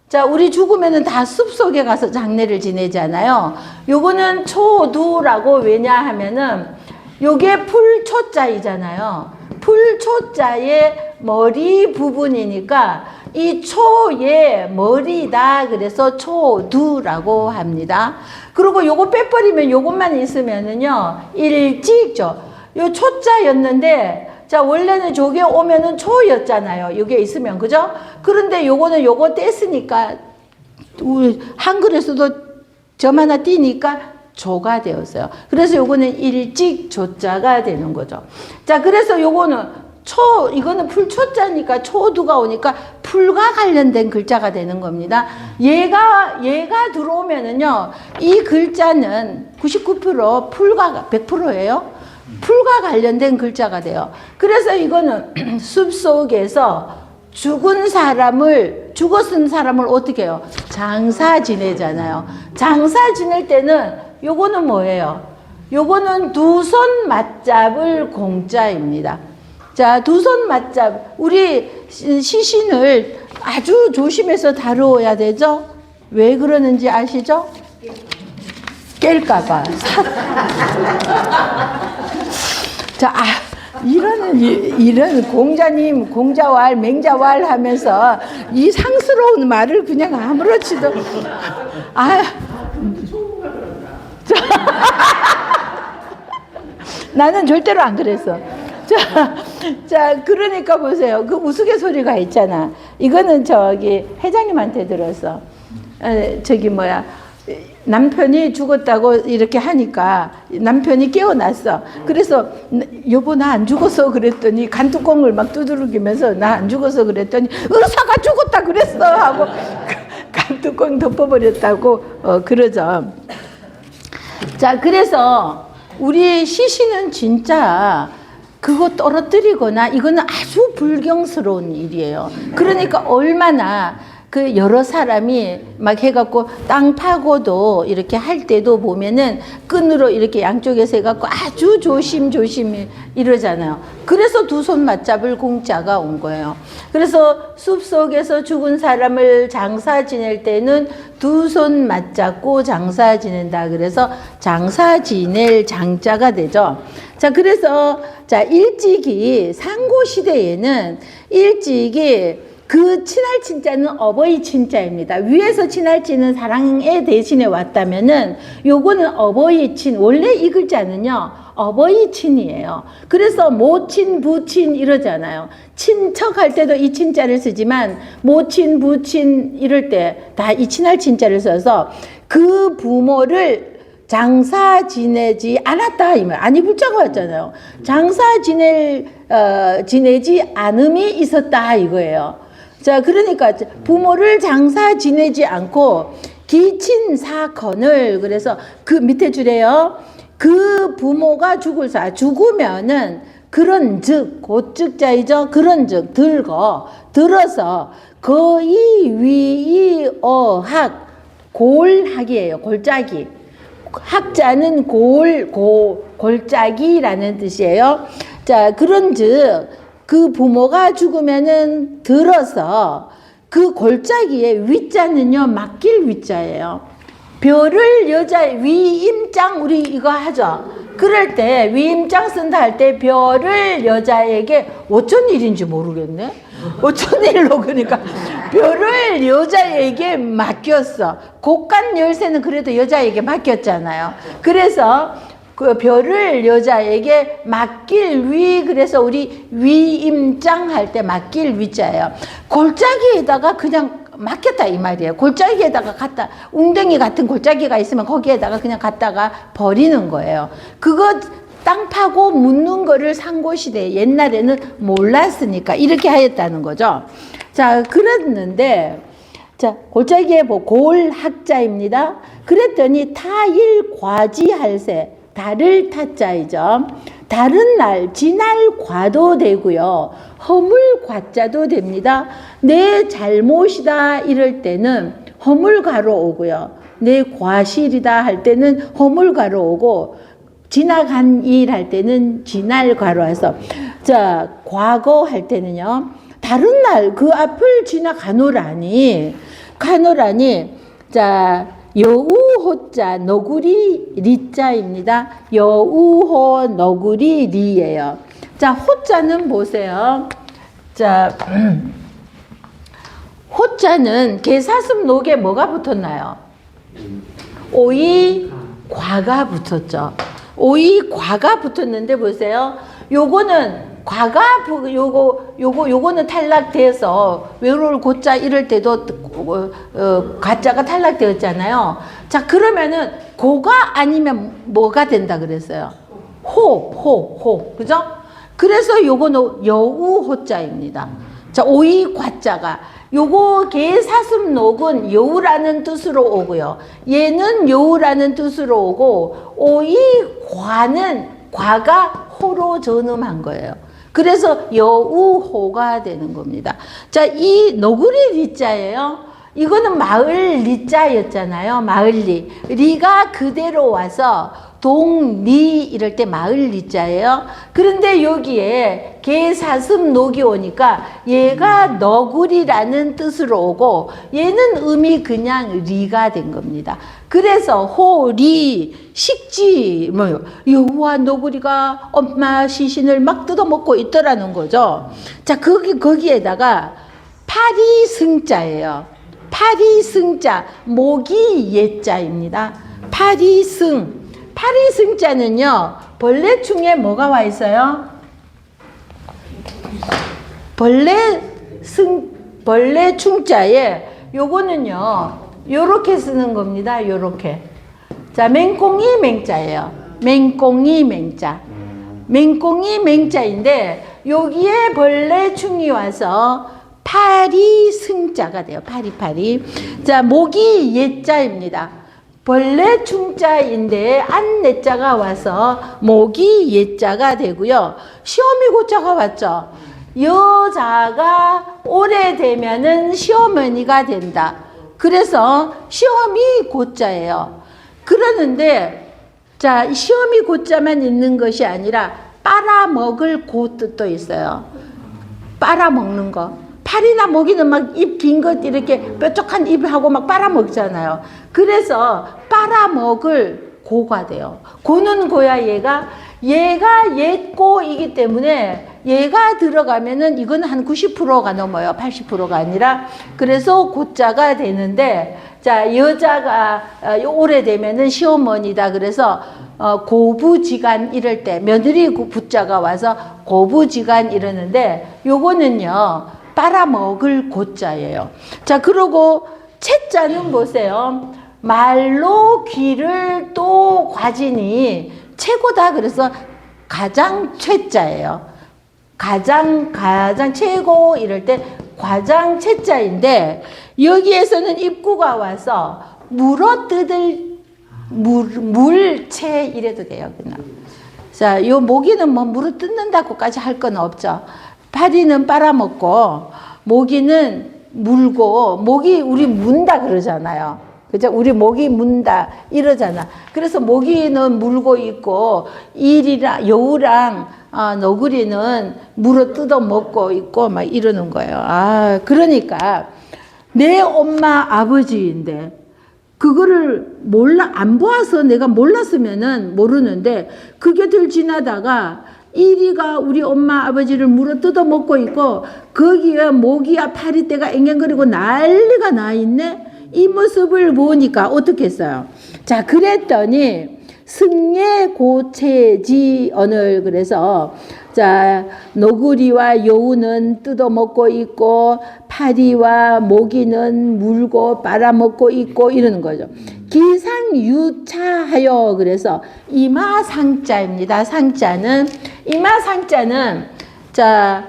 자, 우리 죽으면은 다 숲속에 가서 장례를 지내잖아요. 요거는 초두라고. 왜냐하면은 요게 풀초자이잖아요. 풀초자의 머리 부분이니까 이 초의 머리다. 그래서 초두라고 합니다. 그리고 요거 빼버리면 요것만 있으면은요 일직죠. 요 초자였는데, 자, 원래는 저게 오면은 초였잖아요. 요게 있으면, 그죠? 그런데 요거는 요거 뗐으니까 우리 한글에서도 점 하나 띄니까 조가 되었어요. 그래서 요거는 일직 조자가 되는 거죠. 자, 그래서 요거는 이거는 풀초자니까 초두가 오니까 풀과 관련된 글자가 되는 겁니다. 얘가 들어오면은요, 이 글자는 99% 풀과 100%예요. 풀과 관련된 글자가 돼요. 그래서 이거는 숲속에서 죽은 사람을 어떻게 해요? 장사 지내잖아요. 장사 지낼 때는 요거는 뭐예요? 요거는 두 손 맞잡을 공자입니다. 자, 두 손 맞잡. 우리 시신을 아주 조심해서 다루어야 되죠? 왜 그러는지 아시죠? 깰까봐. 자, 이런 공자님, 공자왈, 맹자왈 하면서 이 상스러운 말을 그냥 아무렇지도, 나는 절대로 안 그랬어. 자, 그러니까 보세요. 그 우스갯소리가 있잖아. 이거는 저기 회장님한테 들었어. 남편이 죽었다고 이렇게 하니까 남편이 깨어났어. 그래서 여보 나 안 죽었어 그랬더니 간뚜껑을 막 두드리면서 나 안 죽었어 그랬더니 의사가 죽었다 그랬어 하고 간뚜껑 덮어버렸다고 그러죠. 자, 그래서 우리 시신은 진짜 그거 떨어뜨리거나 이거는 아주 불경스러운 일이에요. 그러니까 얼마나 그 여러 사람이 막 해갖고 땅 파고도 이렇게 할 때도 보면은 끈으로 이렇게 양쪽에서 해갖고 아주 조심조심히 이러잖아요. 그래서 두 손 맞잡을 공자가 온 거예요. 그래서 숲속에서 죽은 사람을 장사 지낼 때는 두 손 맞잡고 장사 지낸다. 그래서 장사 지낼 장자가 되죠. 자, 그래서 자, 일찍이 상고시대에는 일찍이 그 친할 친자는 어버이 친자입니다. 위에서 친할 친은 사랑에 대신에 왔다면은 요거는 어버이 친, 원래 이 글자는요 어버이 친이에요. 그래서 모친, 부친 이러잖아요. 친척 할 때도 이 친자를 쓰지만 모친, 부친 이럴 때 다 이 친할 친자를 써서 그 부모를 장사 지내지 않았다 이말 안 입을 자가 왔잖아요. 장사 지내지 않음이 있었다 이거예요. 자, 그러니까 부모를 장사 지내지 않고 기친 사건을 그래서 그 밑에 줄에요. 그 부모가 죽으면은 그런즉 곧즉자이죠. 그런즉 들어서 거의 위이어학 골학이에요. 골짜기. 학자는 골짜기라는 뜻이에요. 자, 그런즉 그 부모가 죽으면은 들어서 그 골짜기에 위자는요 맡길 위자예요. 별을 여자 위임장 우리 이거 하죠. 그럴 때 위임장 쓴다 할 때 별을 여자에게 어쩐 일인지 모르겠네. 어쩐 일로 그러니까 별을 여자에게 맡겼어. 곡간 열쇠는 그래도 여자에게 맡겼잖아요. 그래서 그 별을 여자에게 맡길 위 그래서 우리 위임장 할 때 맡길 위자예요. 골짜기에다가 그냥 맡겼다 이 말이에요. 골짜기에다가 갖다 웅덩이 같은 골짜기가 있으면 거기에다가 그냥 갖다가 버리는 거예요. 그거 땅 파고 묻는 거를 상고시대 옛날에는 몰랐으니까 이렇게 하였다는 거죠. 자, 그랬는데 자, 골짜기에 골학자입니다. 그랬더니 타일과지할세 달을 타자이죠. 다른 날 지날 과도 되고요. 허물 과자도 됩니다. 내 잘못이다 이럴 때는 허물가로 오고요. 내 과실이다 할 때는 허물가로 오고 지나간 일 할 때는 지날가로 와서 자 과거 할 때는요. 다른 날 그 앞을 지나가노라니 자 여우호자 너구리 리자입니다. 여우호 너구리 리예요. 자, 호자는 보세요. 자, 호자는 개사슴 녹에 뭐가 붙었나요? 오이 과가 붙었죠. 오이 과가 붙었는데 보세요. 요거는 요거는 탈락돼서 외로울 고자 이럴 때도 가짜가 탈락되었잖아요. 자, 그러면은 고가 아니면 뭐가 된다 그랬어요? 호. 그죠? 그래서 요거는 여우호자입니다. 자, 오이 과자가 요거 개사슴 녹은 여우라는 뜻으로 오고요. 얘는 여우라는 뜻으로 오고 오이 과가 호로 전음한 거예요. 그래서 여우호가 되는 겁니다. 자, 이 너구리 리자예요. 이거는 마을 리자였잖아요. 마을리. 리가 그대로 와서 동리 이럴 때 마을 리자예요. 그런데 여기에 개사슴 녹이 오니까 얘가 너구리라는 뜻으로 오고 얘는 음이 그냥 리가 된 겁니다. 그래서 호리 식지 뭐요 여우와 너구리가 엄마 시신을 막 뜯어먹고 있더라는 거죠. 자, 거기에다가 파리승자예요. 파리승자 모기 예자입니다. 파리승자는요 벌레충에 뭐가 와 있어요? 벌레충자에 요거는요 요렇게 쓰는 겁니다. 요렇게. 자, 맹꽁이 맹자예요. 맹꽁이 맹자인데 여기에 벌레충이 와서 파리승자가 돼요. 파리. 자, 모기 예자입니다. 벌레충자인데 안내자가 와서 모기 예자가 되고요. 시어미 고자가 왔죠. 여자가 오래되면은 시어머니가 된다. 그래서 시어미 고자예요. 그러는데 자, 시어미 고자만 있는 것이 아니라 빨아먹을 고 뜻도 있어요. 빨아먹는 거. 파리나 모기는 막 입 긴 것 이렇게 뾰족한 입하고 막 빨아먹잖아요. 그래서 빨아먹을 고가 돼요. 고는 고야 얘가 옛고이기 때문에 얘가 들어가면은 이거는 한 90%가 넘어요. 80%가 아니라. 그래서 고자가 되는데 자, 여자가 오래되면은 시어머니다. 그래서 고부지간 이럴 때 며느리 부자가 와서 고부지간 이러는데 요거는요 빨아먹을 고자예요. 자, 그러고 채자는 보세요. 말로 귀를 또 과지니 최고다. 그래서 가장 최자예요. 가장 최고 이럴 때 과장 최자인데, 여기에서는 입구가 와서 물어뜯을 물채 이래도 돼요. 그냥. 자, 요 모기는 뭐 물어뜯는다고까지 할 건 없죠. 파리는 빨아먹고 모기는 물고, 모기 우리 문다 그러잖아요. 그죠? 우리 모기 문다 이러잖아. 그래서 모기는 물고 있고 여우랑 너구리는 물어 뜯어 먹고 있고 막 이러는 거예요. 그러니까 내 엄마 아버지인데 그거를 안 보아서 내가 몰랐으면은 모르는데, 그 곁을 지나다가 이리가 우리 엄마 아버지를 물어 뜯어 먹고 있고 거기에 모기야 파리떼가 앵앵거리고 난리가 나 있네. 이 모습을 보니까 어떻게 했어요? 자, 그랬더니 승례고체지언을, 그래서 자, 노구리와 여우는 뜯어먹고 있고 파리와 모기는 물고 빨아먹고 있고 이러는 거죠. 기상유차하여, 그래서 이마상자입니다. 이마상자는 자,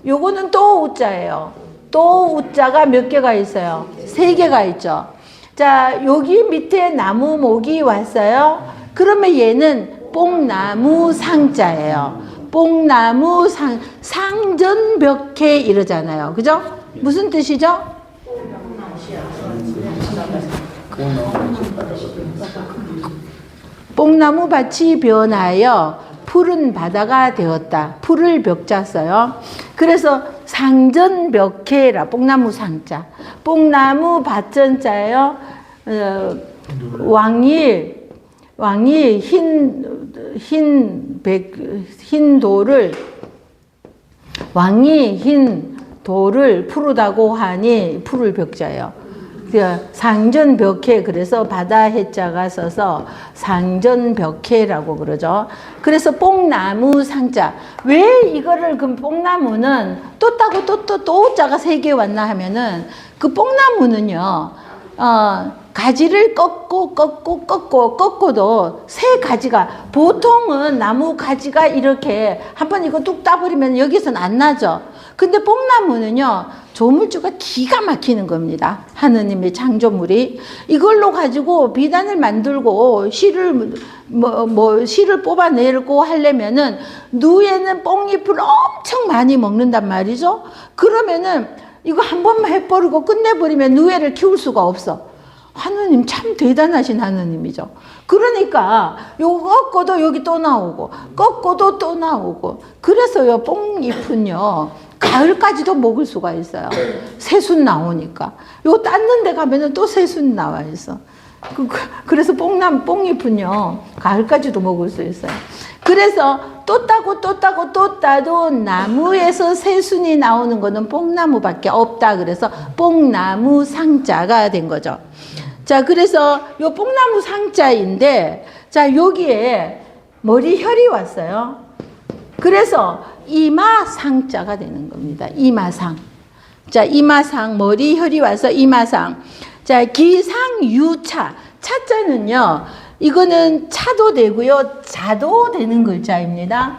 요거는 또 우자예요. 또 우자가 몇 개가 있어요? 3개가 있죠. 자, 여기 밑에 나무 목이 왔어요. 그러면 얘는 뽕나무 상자예요. 뽕나무 상전벽해 이러잖아요. 그죠? 무슨 뜻이죠? 뽕나무 밭이 변하여 푸른 바다가 되었다. 풀을 벽자 써요. 그래서 상전벽해라. 뽕나무 상자. 뽕나무 밭전자예요. 왕이 흰 돌을 푸르다고 하니 풀을 벽자예요. 상전벽해, 그래서 바다 해자가 써서 상전벽해라고 그러죠. 그래서 뽕나무 상자. 왜 이거를, 그 뽕나무는 또 따고 또 자가 3개 왔나 하면은, 그 뽕나무는요, 가지를 꺾고도 3가지가, 보통은 나무 가지가 이렇게 한번 이거 뚝 따버리면 여기서는 안 나죠. 근데 뽕나무는요, 조물주가 기가 막히는 겁니다. 하느님의 창조물이. 이걸로 가지고 비단을 만들고 실을 뽑아내고 하려면은 누에는 뽕잎을 엄청 많이 먹는단 말이죠. 그러면은 이거 한 번만 해버리고 끝내버리면 누에를 키울 수가 없어. 하느님 참 대단하신 하느님이죠. 그러니까 요거 꺾어도 여기 또 나오고 꺾어도 또 나오고, 그래서요 뽕잎은요 가을까지도 먹을 수가 있어요. 새순 나오니까. 요거 땄는 데 가면은 또 새순 나와 있어. 그래서 뽕잎은요 가을까지도 먹을 수 있어요. 그래서 또 따도 나무에서 새순이 나오는 거는 뽕나무밖에 없다. 그래서 뽕나무 상자가 된 거죠. 자, 그래서 요 뽕나무 상자인데, 자, 여기에 머리혈이 왔어요. 그래서 이마상자가 되는 겁니다. 이마상. 자, 이마상, 머리혈이 와서 이마상. 자, 기상유차. 차자는요, 이거는 차도 되고요, 자도 되는 글자입니다.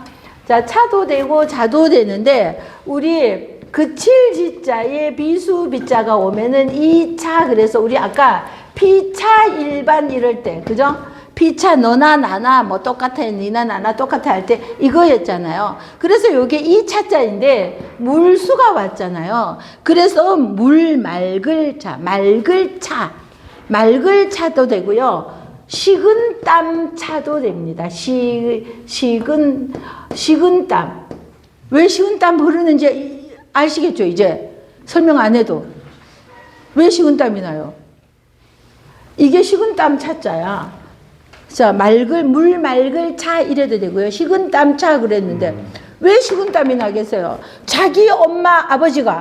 자, 차도 되고 자도 되는데, 우리 그칠지자에 비수비자가 오면은 이차, 그래서 우리 아까 피차 일반 이럴 때, 그죠? 피차 너나 나나 뭐 똑같아, 니나 나나 똑같아 할 때 이거였잖아요. 그래서 이게 이차자인데 물수가 왔잖아요. 그래서 맑을 차도 되고요, 식은 땀 차도 됩니다. 식은 땀. 왜 식은 땀 흐르는지 아시겠죠? 이제 설명 안 해도. 왜 식은 땀이 나요? 이게 식은 땀 차자야. 자, 물 맑을 차 이래도 되고요. 식은 땀 차 그랬는데 왜 식은 땀이 나겠어요? 자기 엄마 아버지가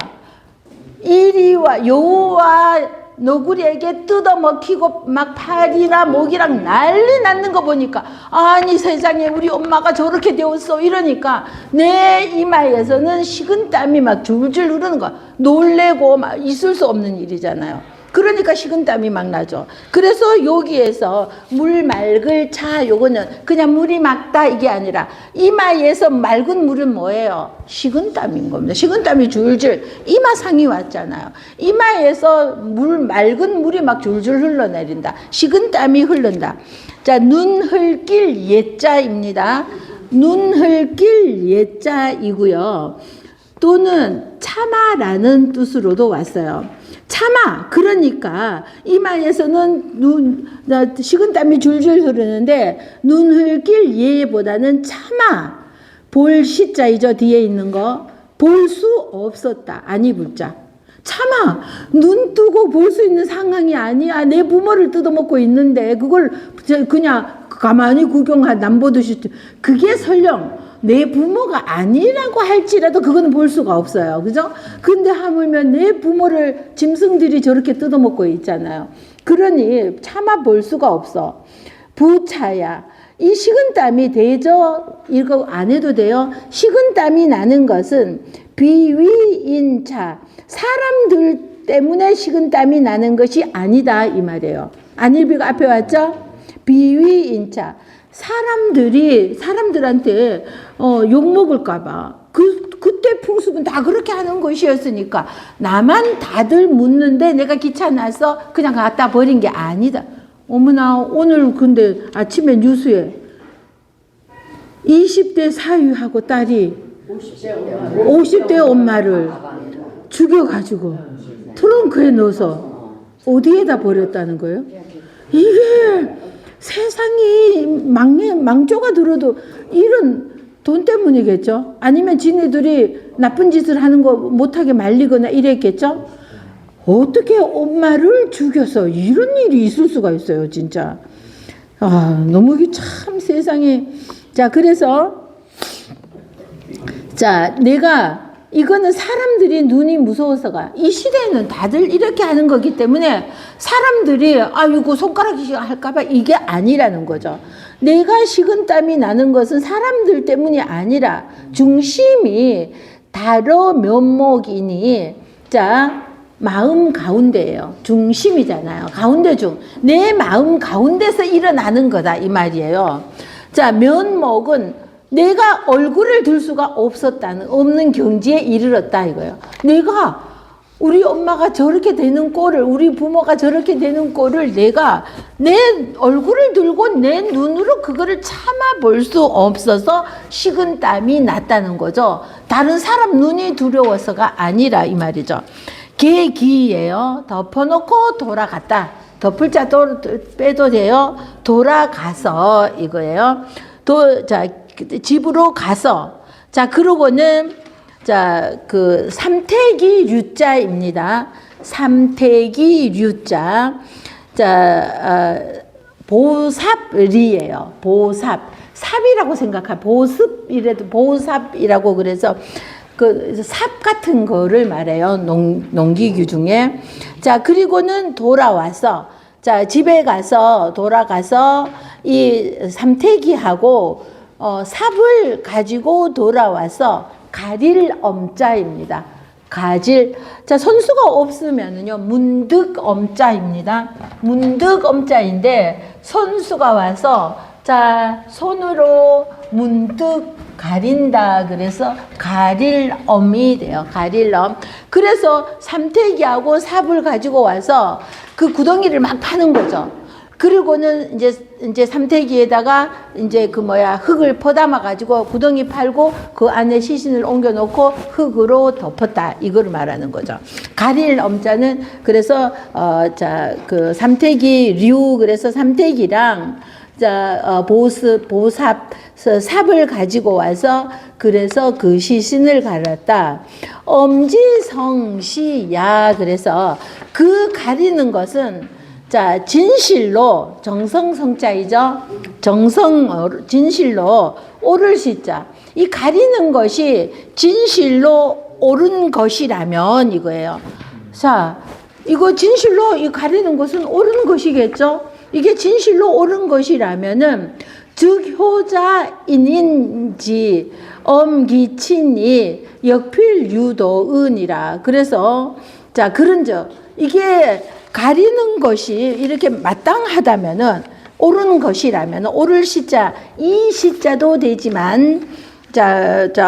이리와 여우와 너구리에게 뜯어먹히고 막 파리나 모기랑 난리 났는 거 보니까, 아니 세상에 우리 엄마가 저렇게 되었어 이러니까 내 이마에서는 식은 땀이 막 줄줄 흐르는 거야. 놀래고 막 있을 수 없는 일이잖아요. 그러니까 식은땀이 막 나죠. 그래서 여기에서 물 맑을 차, 요거는 그냥 물이 맑다 이게 아니라 이마에서 맑은 물은 뭐예요? 식은땀인 겁니다. 식은땀이 줄줄 이마상이 왔잖아요. 이마에서 맑은 물이 막 줄줄 흘러내린다. 식은땀이 흐른다. 자, 눈 흘길 예자입니다. 눈 흘길 예자이고요. 또는 참아라는 뜻으로도 왔어요. 참아, 그러니까 이마에서는 식은땀이 줄줄 흐르는데 눈 흘길 예보다는 참아, 볼 시자이죠. 뒤에 있는 거. 볼 수 없었다. 아니 불자. 참아, 눈 뜨고 볼 수 있는 상황이 아니야. 내 부모를 뜯어먹고 있는데 그걸 그냥 가만히 남보듯이, 그게 설령 내 부모가 아니라고 할지라도 그거는 볼 수가 없어요. 그죠? 근데 하물며 내 부모를 짐승들이 저렇게 뜯어먹고 있잖아요. 그러니 차마 볼 수가 없어. 부차야. 이 식은땀이 되죠? 이거 안 해도 돼요. 식은땀이 나는 것은 비위인차. 사람들 때문에 식은땀이 나는 것이 아니다 이 말이에요. 안일비가 앞에 왔죠? 비위인차. 사람들한테 욕먹을까봐. 그때 풍습은 다 그렇게 하는 것이었으니까 나만 다들 묻는데 내가 귀찮아서 그냥 갖다 버린 게 아니다. 어머나, 오늘 근데 아침에 뉴스에 20대 사위하고 딸이 50대 엄마를 죽여가지고 트렁크에 넣어서 어디에다 버렸다는 거예요? 이게 세상이 망조가 들어도 이런 돈 때문이겠죠? 아니면 지네들이 나쁜 짓을 하는 거 못하게 말리거나 이랬겠죠? 어떻게 엄마를 죽여서 이런 일이 있을 수가 있어요, 진짜. 아, 너무 참 세상에. 자, 그래서, 자, 이거는 사람들이 눈이 무서워서가, 이 시대에는 다들 이렇게 하는 거기 때문에 사람들이 이거 손가락이 할까봐 이게 아니라는 거죠. 내가 식은땀이 나는 것은 사람들 때문이 아니라 중심이 다러 면목이니, 자, 마음 가운데예요. 중심이잖아요. 가운데 중. 내 마음 가운데서 일어나는 거다 이 말이에요. 자, 면목은 내가 얼굴을 들 수가 없는 경지에 이르렀다 이거예요. 내가 우리 엄마가 저렇게 되는 꼴을, 우리 부모가 저렇게 되는 꼴을 내가 내 얼굴을 들고 내 눈으로 그거를 참아 볼 수 없어서 식은땀이 났다는 거죠. 다른 사람 눈이 두려워서가 아니라 이 말이죠. 계기예요. 덮어놓고 돌아갔다. 덮을 자 빼도 돼요. 돌아가서 이거예요. 자, 집으로 가서. 자, 그러고는, 자, 삼태기 류자입니다. 삼태기 류자. 자, 보삽리예요. 보삽. 삽이라고 생각하, 보삽이라고 그래서 삽 같은 거를 말해요. 농기구 중에. 자, 그리고는 돌아와서, 자, 집에 가서, 돌아가서 이 삼태기하고 삽을 가지고 돌아와서 가릴 엄자입니다. 가질. 자, 선수가 없으면은요, 문득 엄자입니다. 문득 엄자인데, 선수가 와서, 자, 손으로 문득 가린다. 그래서 가릴 엄이 돼요. 가릴 엄. 그래서 삼태기하고 삽을 가지고 와서 그 구덩이를 막 파는 거죠. 그리고는 이제 삼태기에다가 흙을 퍼담아 가지고 구덩이 팔고 그 안에 시신을 옮겨 놓고 흙으로 덮었다. 이거를 말하는 거죠. 가릴 엄자는 그래서 삼태기류, 그래서 삼태기랑 보삽, 삽을 가지고 와서 그래서 그 시신을 갈았다. 엄지성시야. 그래서 그 가리는 것은, 자, 진실로, 정성성자이죠. 진실로, 옳을 시자. 이 가리는 것이 진실로 옳은 것이라면 이거예요. 자, 이거 진실로 이 가리는 것은 옳은 것이겠죠? 이게 진실로 옳은 것이라면은, 즉, 효자인인지, 엄기친이 역필유도은이라. 그래서, 자, 그런즉, 이게 가리는 것이 이렇게 마땅하다면은 옳은 것이라면 옳을 시자, 이 시자도 되지만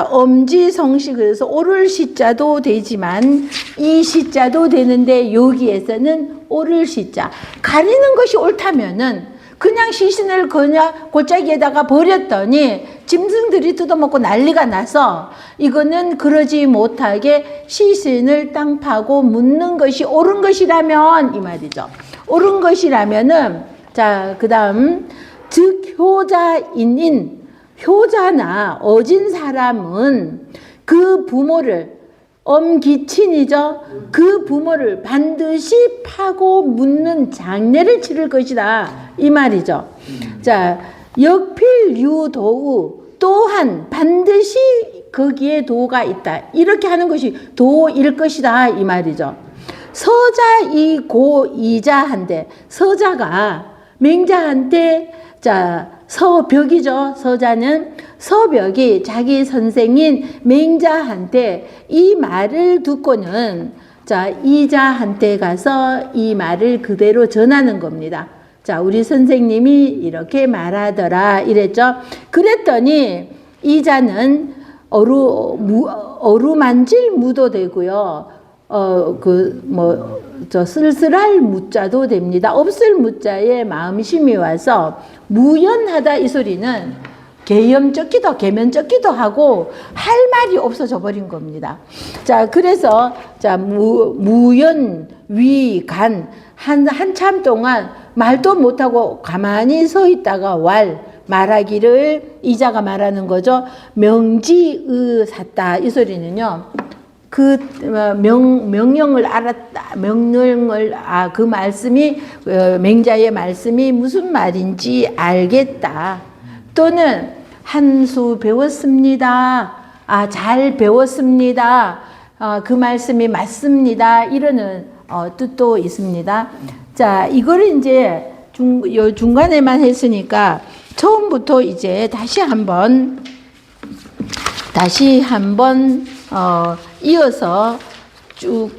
엄지성식에서 옳을 시자도 되지만 이 시자도 되는데 여기에서는 옳을 시자. 가리는 것이 옳다면은 그냥 시신을 그냥 골짜기에다가 버렸더니 짐승들이 뜯어먹고 난리가 나서 이거는 그러지 못하게 시신을 땅 파고 묻는 것이 옳은 것이라면 이 말이죠. 옳은 것이라면은 그 다음 즉 효자인인 효자나 어진 사람은 그 부모를 엄기친이죠. 그 부모를 반드시 파고 묻는 장례를 치를 것이다 이 말이죠. 역필유도우 또한 반드시 거기에 도가 있다 이렇게 하는 것이 도일 것이다 이 말이죠. 서자이고 이자한데 서자가 맹자한테 서벽이죠. 서자는 서벽이 자기 선생인 맹자한테 이 말을 듣고는 이자한테 가서 이 말을 그대로 전하는 겁니다. 우리 선생님이 이렇게 말하더라 이랬죠. 그랬더니 이자는 어루만질 무도 되고요. 쓸쓸할 무자도 됩니다. 없을 무자에 마음심이 와서 무연하다 이 소리는 계염쩍기도 계면쩍기도 하고 할 말이 없어져 버린 겁니다. 그래서 무연 위간 한참 동안 말도 못하고 가만히 서 있다가 말하기를 이자가 말하는 거죠. 명지의 샀다 이 소리는요. 명령을 알았다. 그 말씀이, 맹자의 말씀이 무슨 말인지 알겠다. 또는 한 수 배웠습니다. 잘 배웠습니다. 그 말씀이 맞습니다. 이러는 뜻도 있습니다. 이거를 이제 중간에만 했으니까 처음부터 이제 다시 한번 이어서 쭉